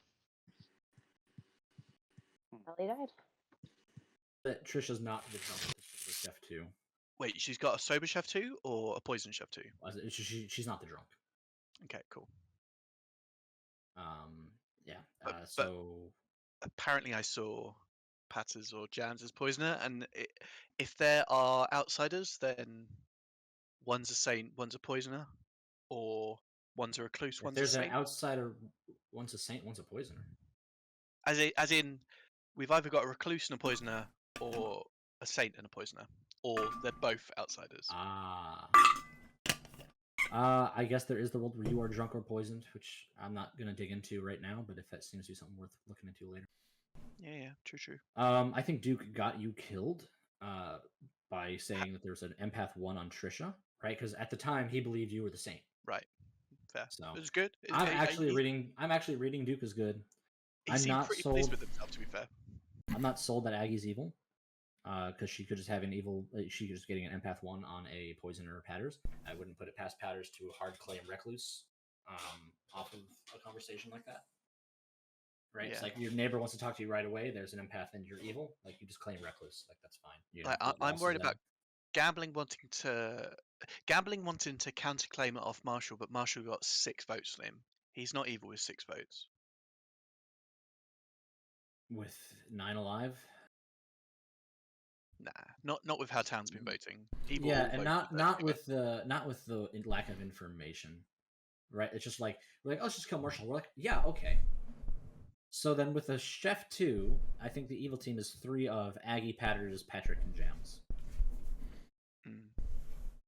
Ellie died. That Tricia's not the drunk. She's the chef too. Wait, she's got a sober chef too, or a poison chef too? She's not the drunk. Okay, cool. Yeah. But- So Apparently, I saw Patters or Jams as poisoner, and if there are outsiders, then one's a saint, one's a poisoner, or one's a recluse, if one's a there's an saint. outsider, one's a saint, one's a poisoner. As in, we've either got a recluse and a poisoner, or a saint and a poisoner, or they're both outsiders. I guess there is the world where you are drunk or poisoned, which I'm not gonna dig into right now. But if that seems to be something worth looking into later. Yeah, true. I think Duke got you killed by saying that there was an empath 1 on Tricia, right? Because at the time he believed you were the saint. Right. Fair. So It was good. I'm actually reading Duke is good. He I'm seemed not pretty pleased sold. with himself, to be fair. I'm not sold that Aggie's evil. Because she could just have an evil. She could just getting an empath 1 on a poisoner Patters. I wouldn't put it past Patters to hard claim recluse off of a conversation like that. Right? It's Yeah. like your neighbor wants to talk to you right away. There's an empath and you're evil. Like you just claim recluse. Like that's fine. You know, Like, but I'm also worried then- about gambling wanting to counterclaim it off Marshall, but Marshall got 6 votes on him. He's not evil with 6 votes. with 9 alive. Nah, not with how town's been voting. Evil Yeah, will and vote not for not with the lack of information, right? It's just like we're like, oh, let's just kill Marshall. We're like, yeah, okay. So then with the Chef 2, I think the evil team is 3 of Aggie, Patryk, and Jams.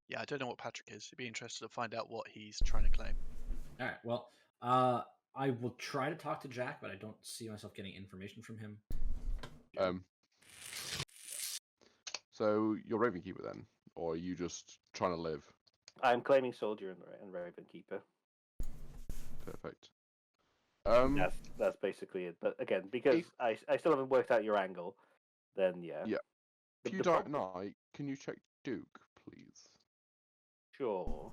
Yeah, I don't know what Patryk is. I'd be interested to find out what he's trying to claim. All right. Well, I will try to talk to Jack, but I don't see myself getting information from him. So you're Ravenkeeper then, or are you just trying to live? I'm claiming Soldier and Ravenkeeper. Perfect. That's basically it. But again, because I still haven't worked out your angle, then yeah. Yeah. If you die at night, can you check Duke, please? Sure.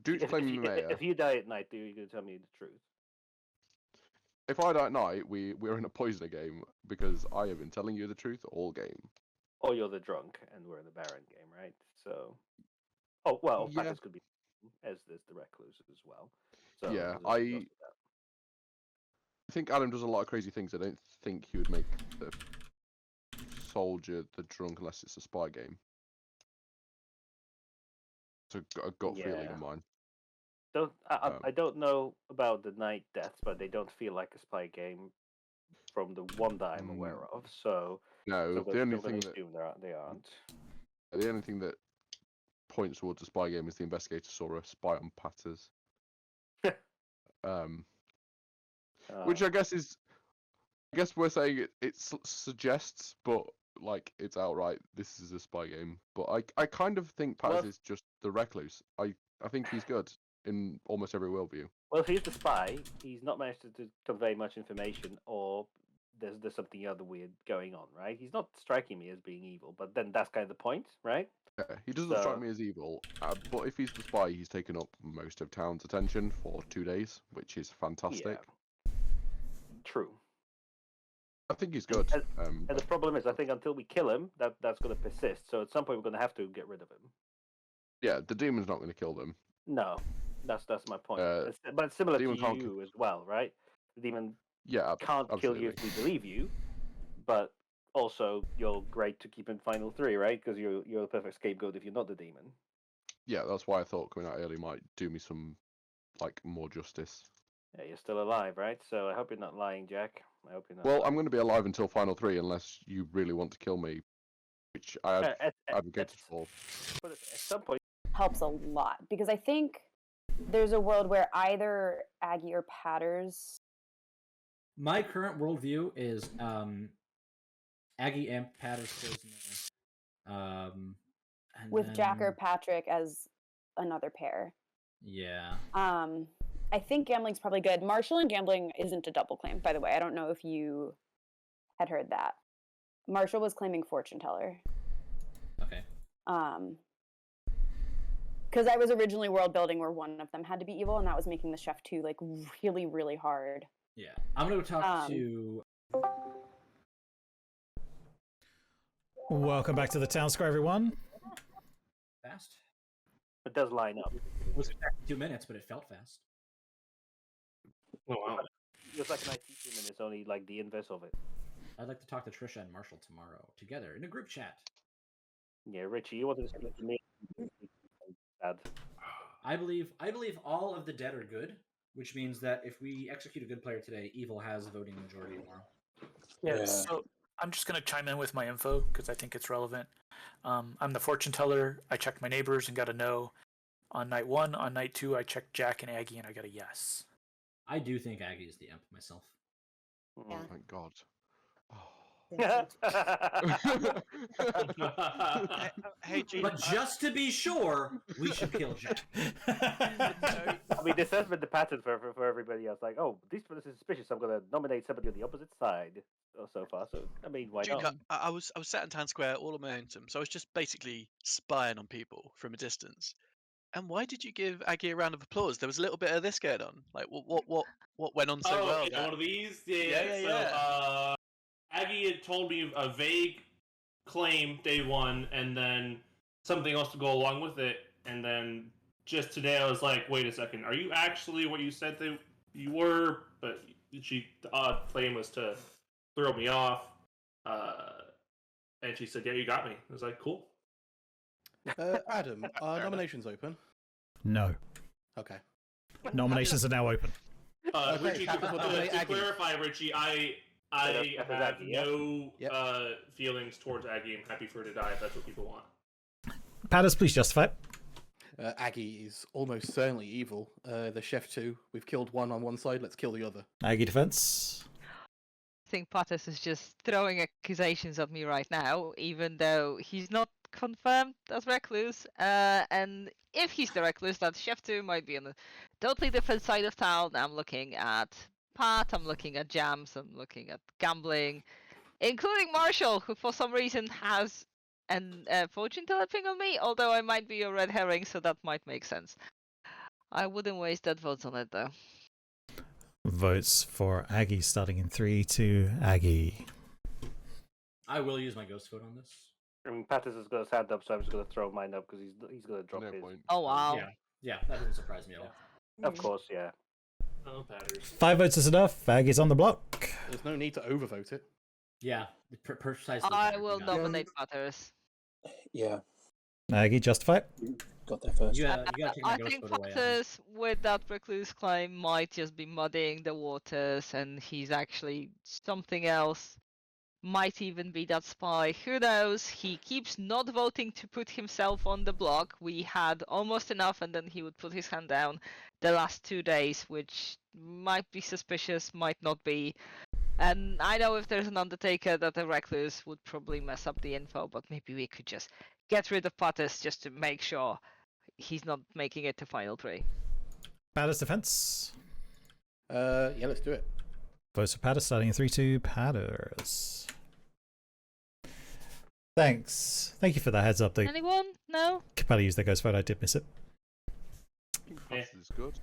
Duke's claiming mayor. If you die at night, are you going to tell me the truth? If I die at night, we're in a poisoner game because I have been telling you the truth all game. Or you're the drunk, and we're in the Baron game, right? So, oh well, Yeah. Patryk could be as there's the Recluse as well. So Yeah, I think Adam does a lot of crazy things. I don't think he would make the Soldier the drunk unless it's a spy game. It's a gut feeling of mine. I don't know about the night deaths, but they don't feel like a spy game from the one that I'm aware of. So no, the only thing that they aren't. The only thing that points towards a spy game is the investigator saw a spy on Patters. Which I guess we're saying it suggests, but like it's outright this is a spy game. But I kind of think Patters is just the recluse. I think he's good in almost every worldview. Well, if he's the spy, he's not managed to convey much information, or there's something other weird going on, right? He's not striking me as being evil, but then that's kind of the point, right? Yeah, he doesn't strike me as evil, but if he's the spy, he's taken up most of town's attention for 2 days, which is fantastic. Yeah. True. I think he's good. And the problem is, I think until we kill him, that's going to persist. So at some point, we're going to have to get rid of him. Yeah, the demon's not going to kill them. No, that's my point. But it's similar to you as well, right? The demon can't kill you if we believe you, but also you're great to keep in final 3, right? Because you're the perfect scapegoat if you're not the demon. Yeah, that's why I thought coming out early might do me some more justice. Yeah, you're still alive, right? So I hope you're not lying, Jack. I hope you're not. Well, I'm going to be alive until final 3 unless you really want to kill me, which I advocated for. But at some point, helps a lot because I think there's a world where either Aggie or Patters. My current worldview is Aggie and Patters with Jack or Patryk as another pair. Yeah. I think gambling's probably good. Marshall and gambling isn't a double claim, by the way. I don't know if you had heard that. Marshall was claiming fortune teller. Okay. Because I was originally world building where one of them had to be evil, and that was making the Chef 2 like really, really hard. Yeah, I'm gonna talk to. Welcome back to the town square, everyone. Fast. It does line up. It was exactly 2 minutes, but it felt fast. Oh wow! It's like an IT team, and it's only like the inverse of it. I'd like to talk to Tricia and Marshall tomorrow together in a group chat. Yeah, Richie, you wanted to speak to me. I believe all of the dead are good, which means that if we execute a good player today, evil has a voting majority tomorrow. Yeah, so I'm just going to chime in with my info because I think it's relevant. I'm the fortune teller. I checked my neighbors and got a no. On night 1, on night 2, I checked Jack and Aggie and I got a yes. I do think Aggie is the imp myself. Yeah. Oh, thank God. Hey, Gene, but just to be sure, we should kill Jack. I mean, this has been the pattern for everybody else. Like, oh, this person is suspicious. I'm going to nominate somebody on the opposite side so far. So, I mean, why Gene, not? I was sat in town square all on my own, so I was just basically spying on people from a distance. And why did you give Aggie a round of applause? There was a little bit of this going on. Like, what went on so well? One of these? Yeah. Aggie had told me a vague claim day 1, and then something else to go along with it. And then just today, I was like, "Wait a second, are you actually what you said that you were?" But the odd claim was to throw me off. And she said, "Yeah, you got me." I was like, "Cool." Adam, are nominations open? No. Okay. Nominations are now open. Okay, Richie, Patryck will nominate to Aggie. clarify, Richie, I that's have Aggie, yeah? no Yep. feelings towards Aggie. I'm happy for her to die if that's what people want. Patters, please justify it. Aggie is almost certainly evil. The chef too. We've killed one on one side. Let's kill the other. Aggie defense. I think Pattis is just throwing accusations at me right now, even though he's not confirmed as recluse. And if he's the recluse, that Chef 2 might be on a totally different side of town. I'm looking at Pat, I'm looking at Jams, I'm looking at gambling, including Marshall, who for some reason has an fortune teller thing on me, although I might be a red herring, so that might make sense. I wouldn't waste that votes on it, though. Votes for Aggie starting in 3, 2, Aggie. I will use my ghost vote on this. I mean, Pattis has got his hand up, so I'm just going to throw mine up because he's going to drop his. Oh, wow. Yeah, that doesn't surprise me at all. Of course, yeah. Oh, Patters. 5 votes is enough. Aggie's on the block. There's no need to overvote it. Yeah, precisely. I will nominate Patters. Yeah. Aggie, justify it. Got there first. You gotta take my I ghost think vote away. Patters, with that recluse claim, might just be muddying the waters, and he's actually something else. Might even be that spy. Who knows? He keeps not voting to put himself on the block. We had almost enough, and then he would put his hand down the last 2 days, which might be suspicious, might not be. And I know if there's an Undertaker that the recluse would probably mess up the info, but maybe we could just get rid of Patters just to make sure he's not making it to final 3. Patters defense. Yeah, let's do it. Votes for Patters starting in 3, 2, Patters. Thanks. Thank you for that heads up. They Anyone? No? could probably use their ghost vote. I did miss it. This is good.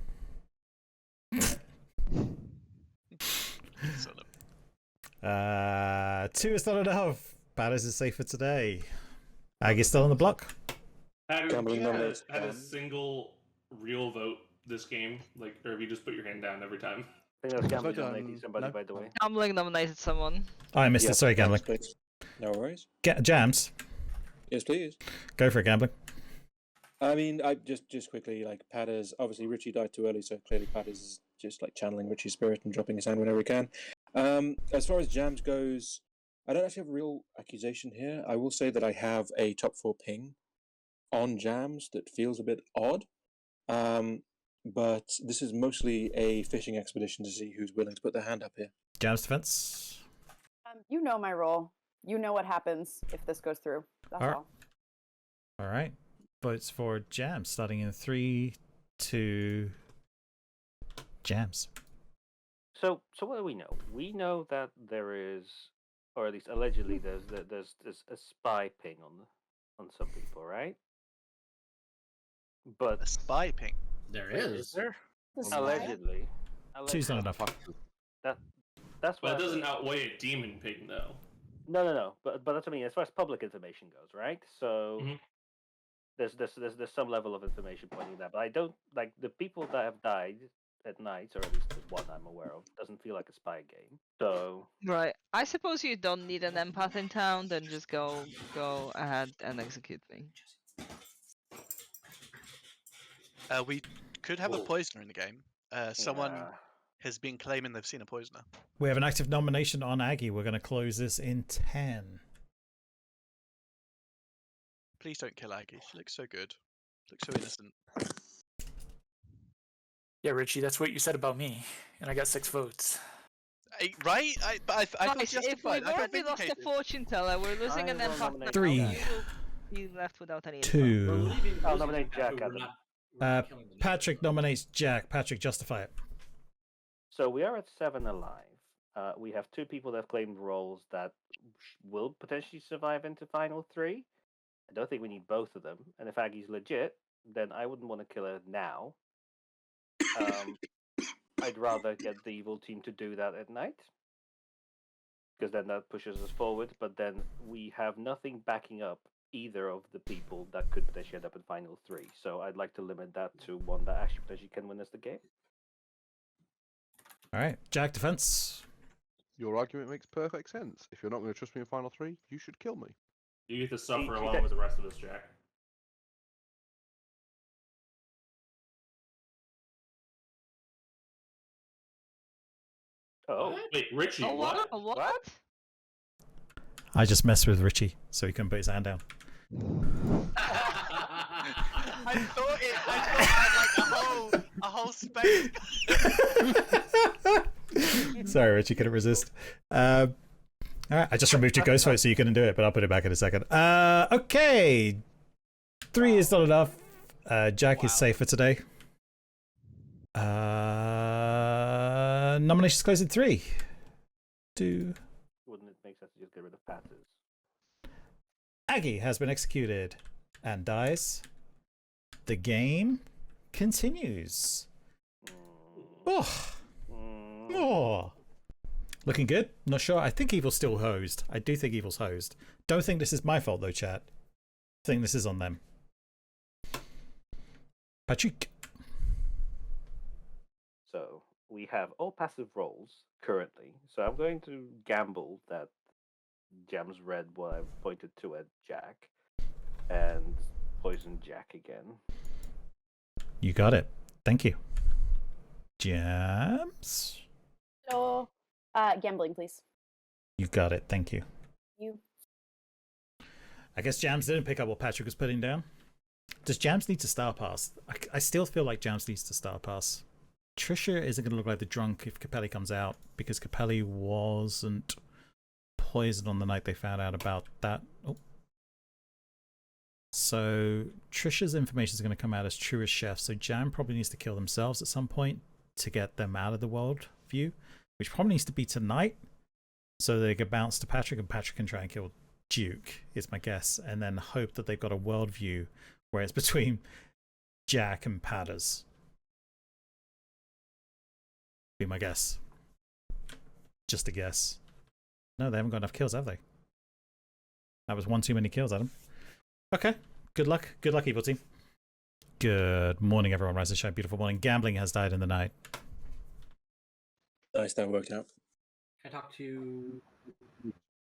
2 is not enough. Patters is safe for today. Aggie's still on the block. Patters, Gambling you numbers. had a single real vote this game, like, or have you just put your hand down every time? I think that's gambling Vote on- nominating somebody, no. by the way. Gambling nominated someone. Oh, I missed Yeah, it. Sorry, gambling. please. No worries. Jams. Yes, please. Go for it, gambling. I mean, I just quickly, like, Patters, obviously Richie died too early, so clearly Patters is just like channeling Richie's spirit and dropping his hand whenever he can. As far as Jams goes, I don't actually have a real accusation here. I will say that I have a top 4 ping on Jams that feels a bit odd. But this is mostly a fishing expedition to see who's willing to put their hand up here. Jams defense. You know my role. You know what happens if this goes through. That's Alright. all. All right. Votes for Jams starting in 3, 2, Jams. So what do we know? We know that there is, or at least allegedly, there's a spy ping on some people, right? But A spy ping. There Wait, is. there? The spy? Allegedly. 2's not enough. That's Well, what it doesn't outweigh a demon ping, though. No. But that's what I mean. As far as public information goes, right? So Mhm. there's some level of information pointing that, but I don't like the people that have died at night, or at least the one I'm aware of, doesn't feel like a spy game. So Right. I suppose you don't need an empath in town, then just go ahead and execute me. We could have a poisoner in the game. Someone yeah. has been claiming they've seen a poisoner. We have an active nomination on Aggie. We're going to close this in 10. Please don't kill Aggie. She looks so good. Looks so innocent. Yeah, Richie, that's what you said about me, and I got 6 votes. Right? I Guys, felt if justified. we've I felt already lost a vindicated. fortune teller, we're losing an I will empath nominate now. 3, You will be left without any info. 2. We're leaving, I'll losing nominate the Jack, Patryk, we're Adam. not killing the Patryck nominates Jack. Patryck, justify it. So we are at 7 alive. We have 2 people that have claimed roles that will potentially survive into final 3. I don't think we need both of them. And if Aggie's legit, then I wouldn't want to kill her now. I'd rather get the evil team to do that at night, because then that pushes us forward. But then we have nothing backing up either of the people that could potentially end up in final 3. So I'd like to limit that to one that actually potentially can win us the game. All right. Jack defense. Your argument makes perfect sense. If you're not going to trust me in final 3, you should kill me. You get to suffer along with the rest of us, Jack. Oh. Wait, Richie, what? What? I just messed with Richie so he couldn't put his hand down. I thought I had like a whole space. Sorry, Richie, couldn't resist. All right, I just removed your ghost vote so you couldn't do it, but I'll put it back in a second. Okay. 3 is not enough. Jack is safe for today. Nominations close in 3, 2. Wouldn't it make sense to just get rid of Patches? Aggie has been executed and dies. The game continues. Oh. Oh. Looking good? Not sure. I think Evil's still hosed. I do think Evil's hosed. Don't think this is my fault though, chat. I think this is on them. Patryck. So we have all passive rolls currently. So I'm going to gamble that Jams read what I've pointed to at Jack and poison Jack again. You got it. Thank you. Jams. So, gambling, please. You got it. Thank you. You. I guess Jams didn't pick up what Patryck was putting down. Does Jams need to star pass? I still feel like Jams needs to star pass. Tricia isn't going to look like the drunk if Capelli comes out because Capelli wasn't poisoned on the night they found out about that. Oh. So Tricia's information is going to come out as true as chef. So Jam probably needs to kill themselves at some point to get them out of the world view, which probably needs to be tonight. So they can bounce to Patryck and Patryck can try and kill Duke, is my guess. And then hope that they've got a world view where it's between Jack and Patters. Be my guess. Just a guess. No, they haven't got enough kills, have they? That was one too many kills, Adam. Okay. Good luck. Good luck, Evil Team. Good morning, everyone. Rise and shine. Beautiful morning. Gambling has died in the night. Nice, that worked out. Can I talk to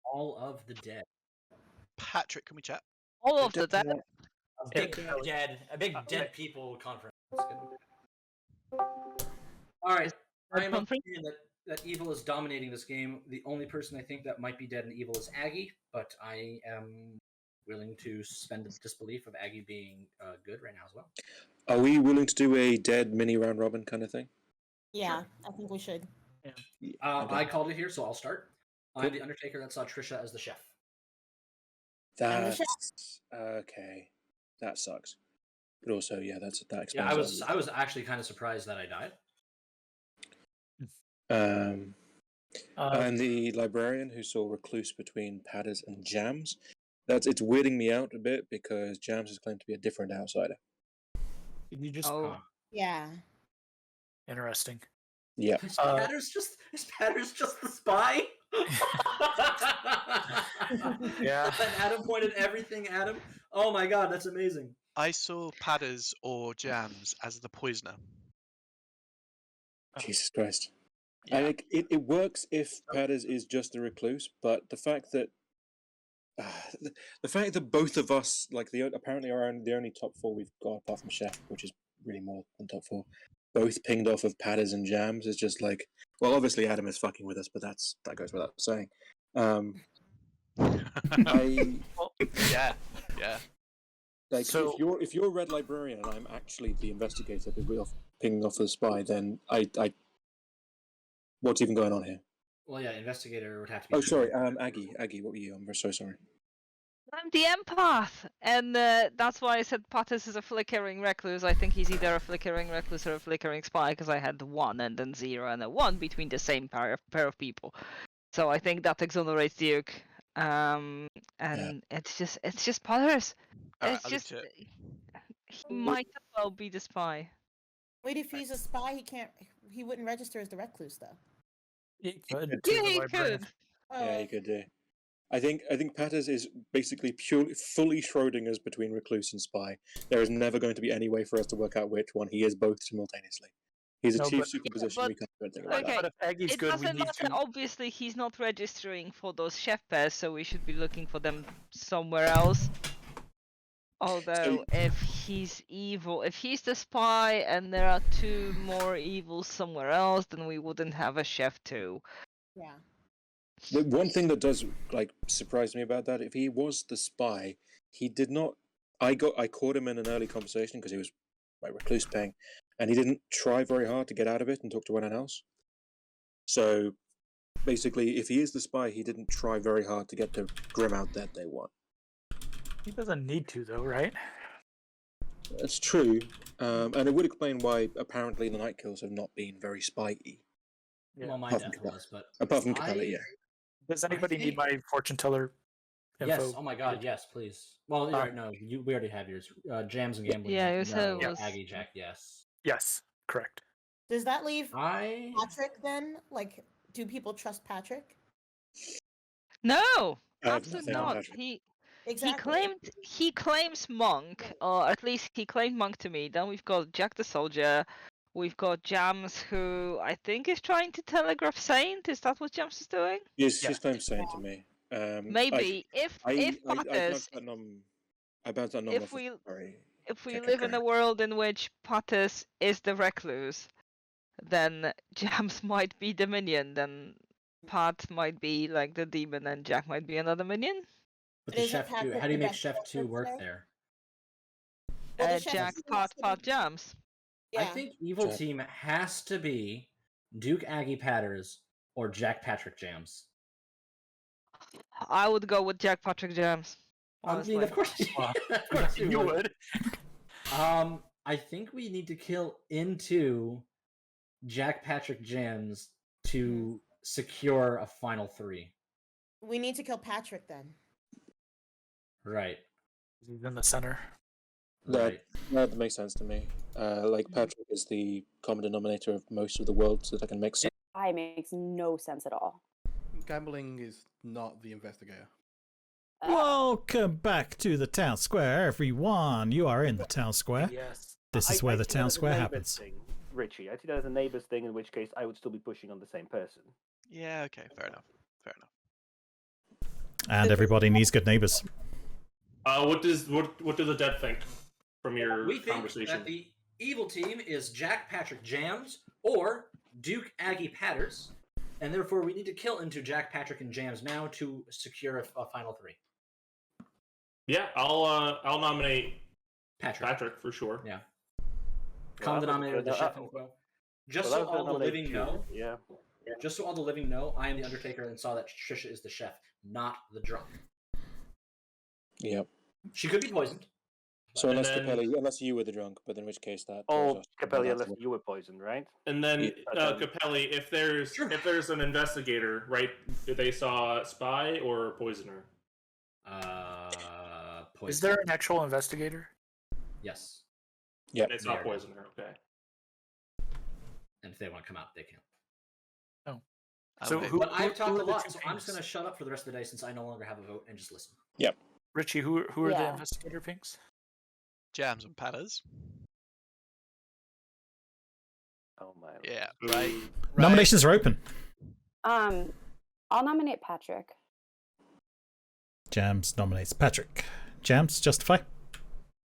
all of the dead? Patryck, can we chat? All of the dead? A big dead people conference. All right. I am of the opinion that Evil is dominating this game. The only person I think that might be dead in Evil is Aggie, but I am willing to suspend the disbelief of Aggie being good right now as well. Are we willing to do a dead mini round robin kind of thing? Yeah, I think we should. Yeah. I called it here, so I'll start. I'm the Undertaker that saw Tricia as the chef. That's okay. That sucks. But also, yeah, that explains. Yeah, I was actually kind of surprised that I died. I'm the librarian who saw Recluse between Patters and Jams. It's weirding me out a bit because Jams is claimed to be a different outsider. Can you just? Yeah. Interesting. Yeah. Is Patters just the spy? Yeah. And Adam pointed everything at him. Oh my god, that's amazing. I saw Padders or Jams as the poisoner. Jesus Christ. Yeah. I think it works if Patters is just a recluse, but the fact that both of us, like apparently are the only top 4 we've got apart from Chef, which is really more than top 4, both pinged off of Patters and Jams is just like, well, obviously Adam is fucking with us, but that goes without saying. Yeah. Like, so, if you're a red librarian and I'm actually the investigator pinging off the spy, then I what's even going on here? Well, yeah, investigator would have to be. Oh, sorry, Aggie, what were you? I'm so sorry. I'm the empath, and that's why I said Patters is a flickering recluse. I think he's either a flickering recluse or a flickering spy, because I had 1 and then 0 and a 1 between the same pair of people. So I think that exonerates Duke. And it's just Patters. It's just he might as well be the spy. Wait, if he's a spy, he wouldn't register as the recluse though. He could. Yeah, he could. Yeah, he could do. I think Patters is basically fully Schrodinger's between recluse and spy. There is never going to be any way for us to work out which one. He is both simultaneously. He's No, achieved but- superposition. but- We can't do anything about Okay, But if Aggie's it good, we doesn't need matter. to. Obviously, he's not registering for those chef pairs, so we should be looking for them somewhere else. Although, if he's evil, if he's the spy and there are 2 more evils somewhere else, then we wouldn't have a chef too. Yeah. The one thing that does surprise me about that, if he was the spy, he did not. I caught him in an early conversation because he was my recluse ping, and he didn't try very hard to get out of it and talk to anyone else. So basically, if he is the spy, he didn't try very hard to get the Grim out that day one. He doesn't need to, though, right? That's true, and it would explain why apparently the night kills have not been very spy-y. Yeah. Well, my Apart from death Capella. was, but Apart from Capella, yeah. Does anybody need think- my fortune teller info? yes. Oh my God, yes, please. Well, you're right, no, we already have yours. Jams and gambling. Yeah, no. you said it was- Aggie Jack. Yes. Yes, correct. Does that leave I. Patryck then? Like, do people trust Patryck? No, I have absolutely nothing on not. Patryck. Exactly. He claims monk, or at least he claimed monk to me. Then we've got Jack the soldier. We've got Jams, who I think is trying to telegraph Saint. Is that what Jams is doing? Yes, Yeah. she's claimed saying to me. Maybe if I Patters, bounced that number if for we sorry. if we Check live in account. a world in which Patters is the recluse, then Jams might be the minion. Then Pat might be like the demon, and Jack might be another minion. But But the isn't chef 2. Patryck How do you the make best chef chef 2 for work today? there? Well, the chef Jack, has Pat, to Pat, be- Jams. Yeah. I think evil Jack. team has to be Duke Aggie Patters or Jack Patryck Jams. I would go with Jack Patryck Jams. I mean, of course, of course You would. I think we need to kill into Jack Patryck Jams to secure a final 3. We need to kill Patryck then. Right. He's in the center. Right. That makes sense to me. Like Patryck is the common denominator of most of the world, so that I can make sense. I makes no sense at all. Gambling is not the investigator. Welcome back to the town square, everyone. You are in the town square. Yes. This is where the town square happens. Thing, Richie, I see that as a neighbours thing, in which case I would still be pushing on the same person. Yeah. Okay. Fair enough. Fair enough. And everybody needs good neighbors. What do the dead think from your We think conversation? that the evil team is Jack Patryck Jams or Duke Aggie Patters, and therefore we need to kill into Jack Patryck and Jams now to secure a final 3. Yeah, I'll nominate Patryck for sure. Yeah. Common denominator of the chef info. Just so all the living know. Yeah. Just so all the living know, I am the Undertaker and saw that Tricia is the chef, not the drunk. Yep. She could be poisoned. So And unless then- Capelli, unless you were the drunk, but in which case that. Oh, Capelli, unless you were poisoned, right? And then Yeah. Capelli, if there's an investigator, right? They saw spy or poisoner. Poison. Is there an actual investigator? Yes. Yeah. They saw There. poisoner. Okay. And if they want to come out, they can. Oh. I'm So with- who? But I've who talked are a the lot, two so I'm just pinks? going to shut up for the rest of the day since I no longer have a vote and just listen. Richie, who are the Yeah. investigator pinks? Jams and Patters. Oh my. Yeah. Right. Nominations are open. I'll nominate Patryck. Jams nominates Patryck. Jams, justify.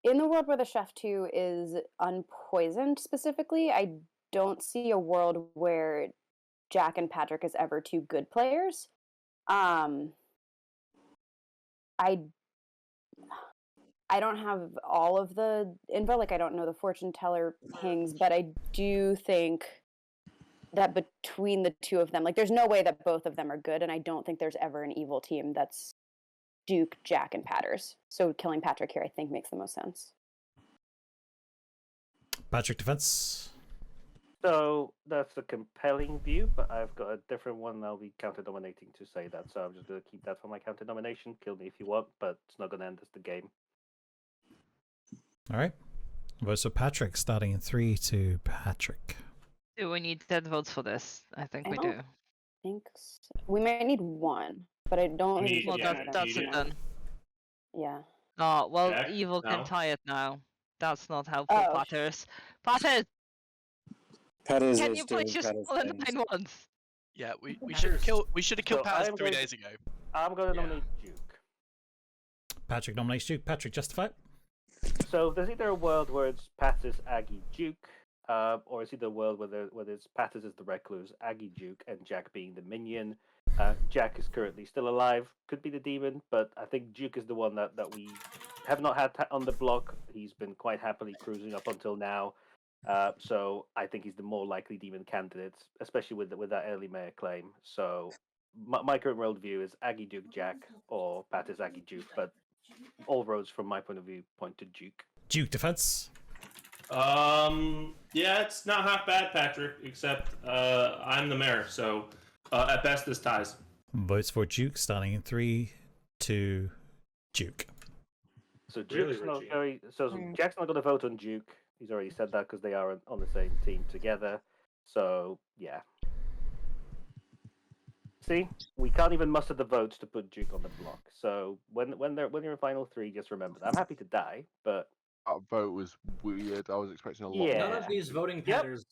In the world where the chef 2 is unpoisoned specifically, I don't see a world where Jack and Patryck is ever 2 good players. I don't have all of the info, like I don't know the fortune teller pings, but I do think that between the 2 of them, like there's no way that both of them are good, and I don't think there's ever an evil team that's Duke, Jack, and Patters. So killing Patryck here, I think, makes the most sense. Patryck defense. So that's a compelling view, but I've got a different one I'll be counter-nominating to say that. So I'm just going to keep that for my counter-nomination. Kill me if you want, but it's not going to end as the game. All right. Votes for Patryck, starting in 3 to Patryck. Do we need 10 votes for this? I think I we don't do. think so. We might need 1, but I don't think Well, it's that's it then. Yeah. Oh, well, Jack, evil can no? tie it now. That's not helpful, Oh. Patters. Patters! Patters Can is you doing please just Patters roll a things. 9 once? Yeah, we should have killed So Paz I'm 3 going to- days ago. I'm going to nominate Duke. Patryck nominates Duke. Patryck, justify it. So there's either a world where it's Pattis, Aggie, Duke, or it's either a world where it's Pattis as the recluse, Aggie, Duke, and Jack being the minion. Jack is currently still alive, could be the demon, but I think Duke is the one that we have not had on the block. He's been quite happily cruising up until now. So I think he's the more likely demon candidate, especially with that early mayor claim. So my current worldview is Aggie, Duke, Jack, or Pattis, Aggie, Duke, but all roads from my point of view point to Duke. Duke defense. Yeah, it's not half bad, Patryck, except I'm the mayor, so at best this ties. Votes for Duke, starting in 3, 2, Duke. So Duke's not very. So Jack's not going to vote on Duke. He's already said that because they are on the same team together. So yeah. See, we can't even muster the votes to put Duke on the block. So when you're in final 3, just remember that. I'm happy to die, but That vote was weird. I was expecting a lot. Yeah. None of these voting patterns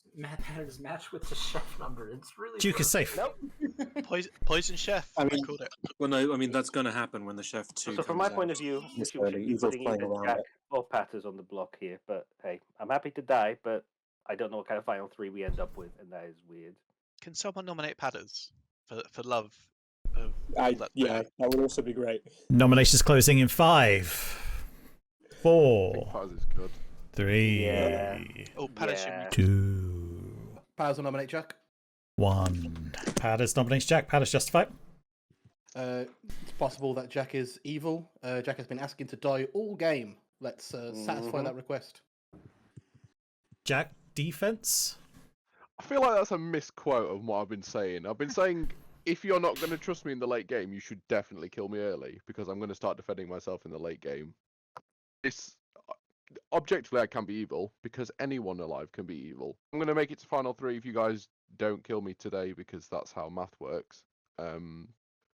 match with the chef number. It's really Duke is safe. Nope. Poison Chef. I mean, called it. well, no, I mean that's going to happen when the chef 2 So from comes my point out of view, we this should early. be Evil's putting playing either around Jack it. or Patters on the block here. But hey, I'm happy to die, but I don't know what kind of final 3 we end up with, and that is weird. Can someone nominate Padders for love? Of Yeah, that would also be great. Nominations closing in 5, I 4, think Paz is good. 3, Yeah. Oh, Padders Yeah. should be 2, Powers will nominate Jack. 1. Patters nominates Jack. Patters justify it. It's possible that Jack is evil. Jack has been asking to die all game. Let's satisfy that request. Jack defense. I feel like that's a misquote of what I've been saying. I've been saying if you're not going to trust me in the late game, you should definitely kill me early because I'm going to start defending myself in the late game. It's objectively I can be evil because anyone alive can be evil. I'm going to make it to final 3 if you guys don't kill me today because that's how math works.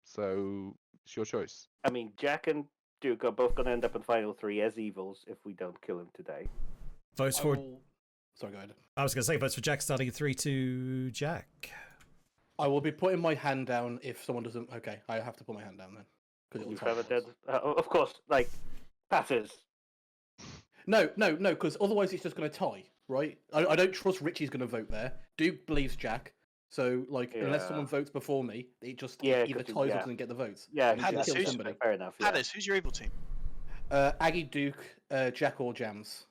So it's your choice. I mean, Jack and Duke are both going to end up in final 3 as evils if we don't kill him today. Votes for. Sorry, go ahead. I was going to say votes for Jack, starting at 3, 2, Jack. I will be putting my hand down if someone doesn't. Okay, I have to put my hand down then. Because You've ever dead. Of course, like Patters. No, because otherwise it's just going to tie, right? I don't trust Richie's going to vote there. Duke believes Jack, so like unless someone votes before me, it just either ties or doesn't get the votes. Yeah, Padders, kill somebody. fair enough. Yeah. Padders, who's your evil team? Aggie, Duke, Jack, or Jams.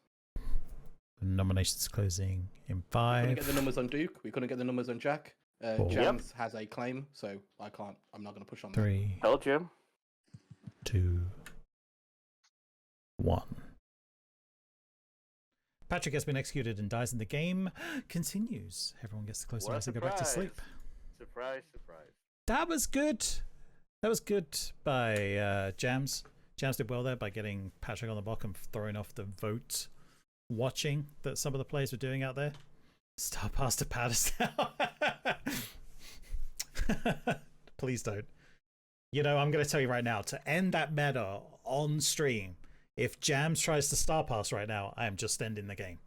Nominations closing in We 5. couldn't get the numbers on Duke. We couldn't get the numbers on Jack. 4. Jams has a claim, so I'm not going to push on that. 3, Told you. 2, 1. Patryck has been executed and dies in the game. Continues. Everyone gets to close their eyes and go back to sleep. Surprise, surprise. That was good. That was good by Jams. Jams did well there by getting Patryck on the block and throwing off the vote watching that some of the players were doing out there. Star pass to Patters now. Please don't. You know, I'm going to tell you right now, to end that meta on stream, if Jams tries to star pass right now, I am just ending the game.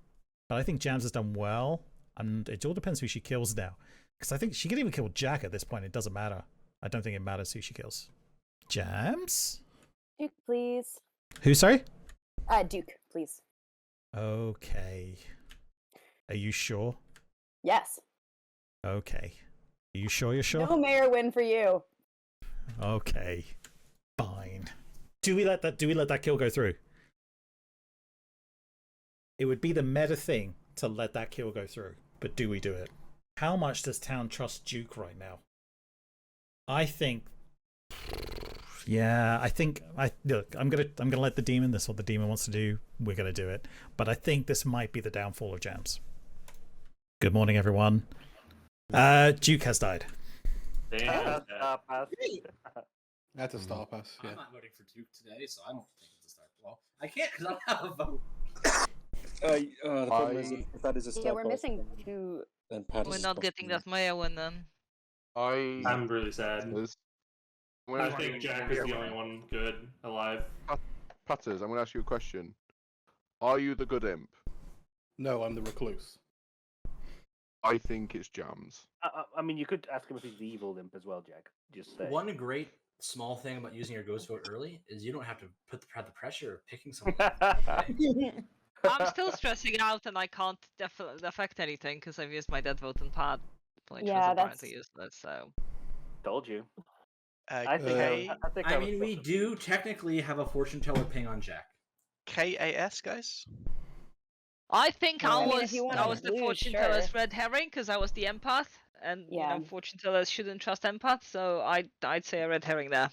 But I think Jams has done well, and it all depends who she kills now. Because I think she can even kill Jack at this point. It doesn't matter. I don't think it matters who she kills. Jams? Duke, please. Who, sorry? Duke, please. Okay. Are you sure? Yes. Okay. Are you sure you're sure? No mayor win for you. Okay. Fine. Do we let that kill go through? It would be the meta thing to let that kill go through, but do we do it? How much does town trust Duke right now? I think look, I'm gonna let the demon, this is what the demon wants to do, we're gonna do it. But I think this might be the downfall of Jams. Good morning, everyone. Duke has died. Damn. That's a star pass. Yeah. I'm not voting for Duke today, so I don't think it's a star. Well, I can't because I don't have a vote. The problem is if that is a star Yeah, we're pass, missing 2. then Patters We're is not getting possible. that mayor win then. I'm really sad. I Patters, think Jack is the only one good alive. Patters, I'm going to ask you a question. Are you the good imp? No, I'm the recluse. I think it's Jams. I mean, you could ask him if he's the evil imp as well, Jack. Just say. One great small thing about using your ghost vote early is you don't have to have the pressure of picking someone. I'm still stressing out, and I can't affect anything because I've used my dead vote on pad, which was apparently useless. So. Told you. I mean, we do technically have a fortune teller ping on Jack. KAS, guys. I think I was the lose, fortune sure. teller's red herring because I was the empath, and you know fortune tellers shouldn't trust empaths, so I'd say a red herring there.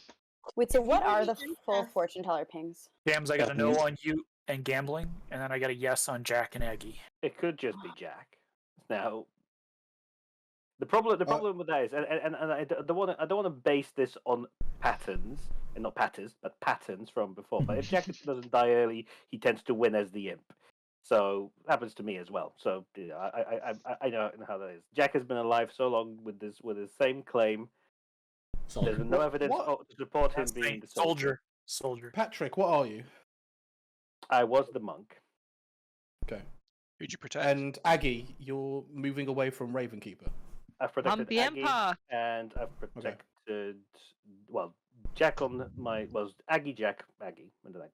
Wait, so what are the full fortune teller pings? Jams, I got a no on you and gambling, and then I got a yes on Jack and Aggie. It could just be Jack. Now, the problem with that is, and I don't want to base this on patterns, and not patterns, but patterns from before. But if Jack doesn't die early, he tends to win as the imp. So happens to me as well. So I know how that is. Jack has been alive so long with his same claim. There's no evidence to support him being the soldier. Patryck, what are you? I was the monk. Okay. Who'd you protect? And Aggie, you're moving away from Ravenkeeper. I've protected I'm the Aggie, Emperor. and I've protected Jack on my Aggie, Jack, Aggie. When did I?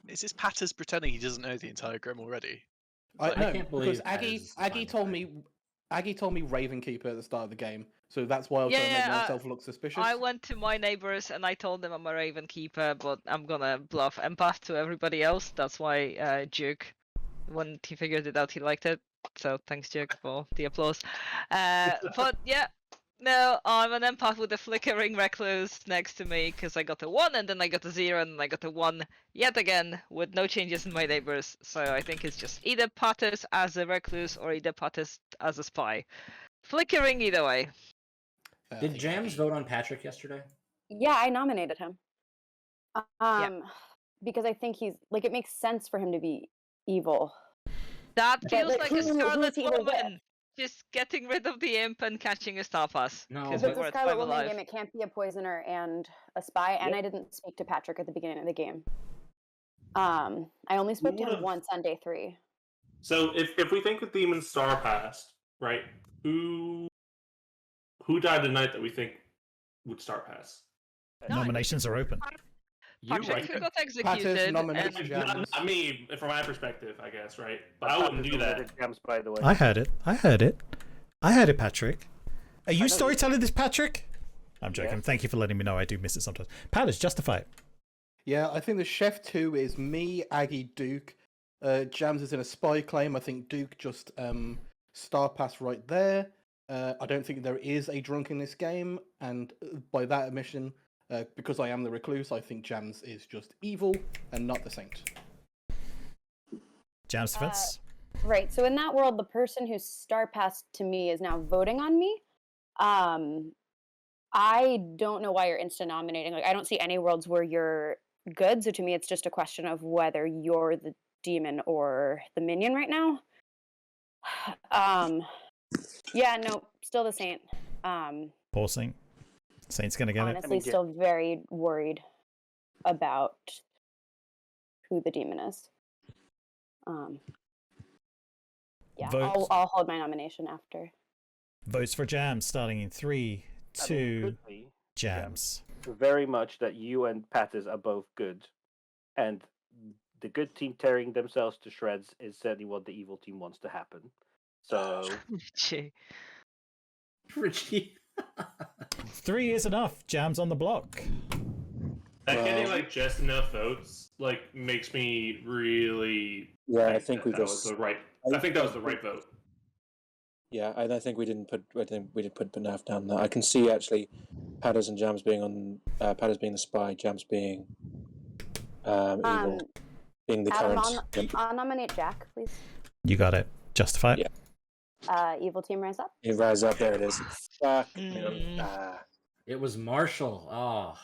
Is this Patters pretending he doesn't know the entire Grim already? I I can't believe because Aggie told me Ravenkeeper at the start of the game, so that's why I was trying to make myself look suspicious. I went to my neighbors and I told them I'm a Raven Keeper, but I'm gonna bluff empath to everybody else. That's why Duke, when he figured it out, he liked it. So thanks, Duke, for the applause. But yeah, no, I'm an empath with a flickering recluse next to me because I got a 1 and then I got a 0 and then I got a 1 yet again with no changes in my neighbors. So I think it's just either Patters as a recluse or either Patters as a spy. Flickering either way. Did Jams vote on Patryck yesterday? Yeah, I nominated him. Because I think he's like it makes sense for him to be evil. That feels But like who's a Scarlet evil with? Woman. Just getting rid of the imp and catching a star pass. No, If it's a Scarlet Woman game, it can't be a poisoner and a spy. And I didn't speak to Patryck at the beginning of the game. I only spoke to him once on day 3. So if we think the demon star passed, right? Who died tonight that we think would star pass? Nominations are open. Patryck who got executed. Patter's nominated Not me, from my perspective, I guess, right? But I wouldn't do that. Jams, by the way. I heard it, Patryck. Are you storytelling this, Patryck? I'm joking. Yeah. Thank you for letting me know. I do miss it sometimes. Patters, justify it. Yeah, I think the Chef 2 is me, Aggie, Duke. Jams is in a spy claim. I think Duke just star pass right there. I don't think there is a drunk in this game, and by that admission, because I am the recluse, I think Jams is just evil and not the saint. Jams defense. Right. So in that world, the person who star passed to me is now voting on me. I don't know why you're instant nominating. Like I don't see any worlds where you're good. So to me, it's just a question of whether you're the demon or the minion right now. Yeah, no, still the saint. Poor Saint. Saint's gonna get honestly, still very worried about who the demon is. Yeah, I'll hold my nomination after. Votes for Jams starting in 3, 2, Jams. Very much that you and Patters are both good, and the good team tearing themselves to shreds is certainly what the evil team wants to happen. So, Richie. 3 is enough. Jams on the block. That getting like just enough votes makes me really. Yeah, I think that was the right. I think that was the right vote. Yeah, I think we didn't put enough down there. I can see actually, Patters and Jams being on Patters being the spy, Jams being evil, being the Adam, current. I'll nominate Jack, please. You got it. Justify it. Yeah. Evil team rise up. You rise up. There it is. Fuck. It was Marshall. Oh.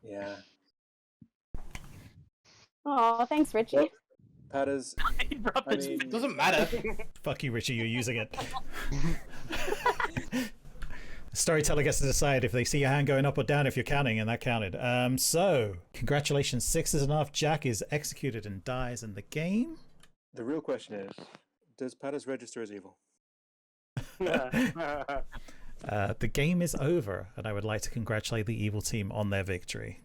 Yeah. Oh, thanks, Richie. Well, Patters. Doesn't matter. Fuck you, Richie. You're using it. Storyteller gets to decide if they see your hand going up or down if you're counting, and that counted. So, congratulations. 6 is enough. Jack is executed and dies in the game. The real question is, does Patters register as evil? The game is over, and I would like to congratulate the evil team on their victory.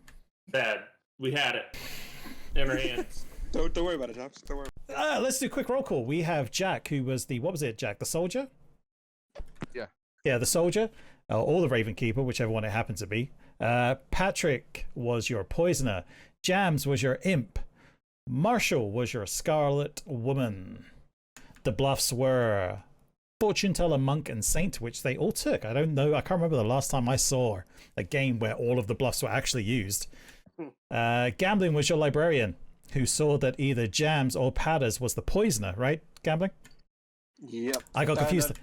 Bad. We had it in our hands. Don't worry about it, James. Don't worry. Let's do a quick roll call. We have Jack, who was the, what was it, Jack? The soldier? Yeah. Yeah, the soldier. Or the Raven Keeper, whichever one it happened to be. Patryck was your poisoner. Jams was your imp. Marshall was your Scarlet Woman. The bluffs were Fortune Teller, Monk, and Saint, which they all took. I don't know. I can't remember the last time I saw a game where all of the bluffs were actually used. Gambling was your Librarian, who saw that either Jams or Patters was the poisoner, right? Gambling? Yep. I got confused.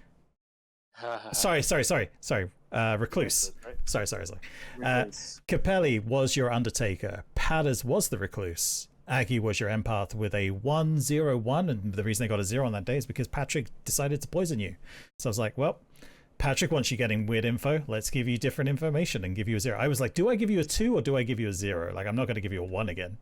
Sorry. Recluse. Sorry. Capelli was your Undertaker. Patters was the Recluse. Aggie was your empath with a 1-0-1, and the reason they got a 0 on that day is because Patryck decided to poison you. So I was like, well, Patryck wants you getting weird info. Let's give you different information and give you a 0. I was like, do I give you a 2 or do I give you a 0? Like, I'm not going to give you a 1 again.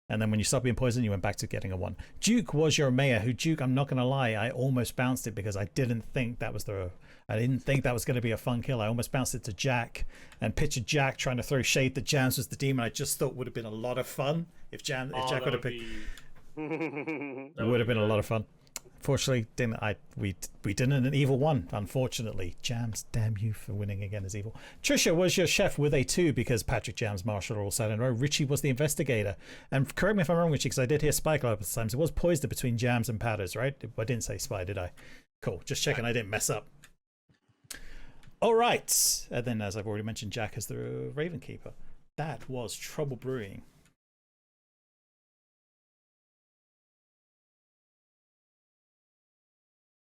And then when you stopped being poisoned, you went back to getting a 1. Duke was your mayor, who, Duke, I'm not going to lie, I almost bounced it because I didn't think that was going to be a fun kill. I almost bounced it to Jack and pictured Jack trying to throw shade that Jams was the demon. I just thought would have been a lot of fun if Jack would have picked. It would have been a lot of fun. Fortunately, we didn't an evil 1. Unfortunately, Jams, damn you for winning again as evil. Tricia was your chef with a 2 because Patryck, Jams, Marshall are all sat in a row. Richie was the investigator, and correct me if I'm wrong, Richie, because I did hear Spy a couple of times. It was poisoned between Jams and Patters, right? I didn't say Spy, did I? Cool. Just checking I didn't mess up. All right, and then as I've already mentioned, Jack is the Raven Keeper. That was Trouble Brewing.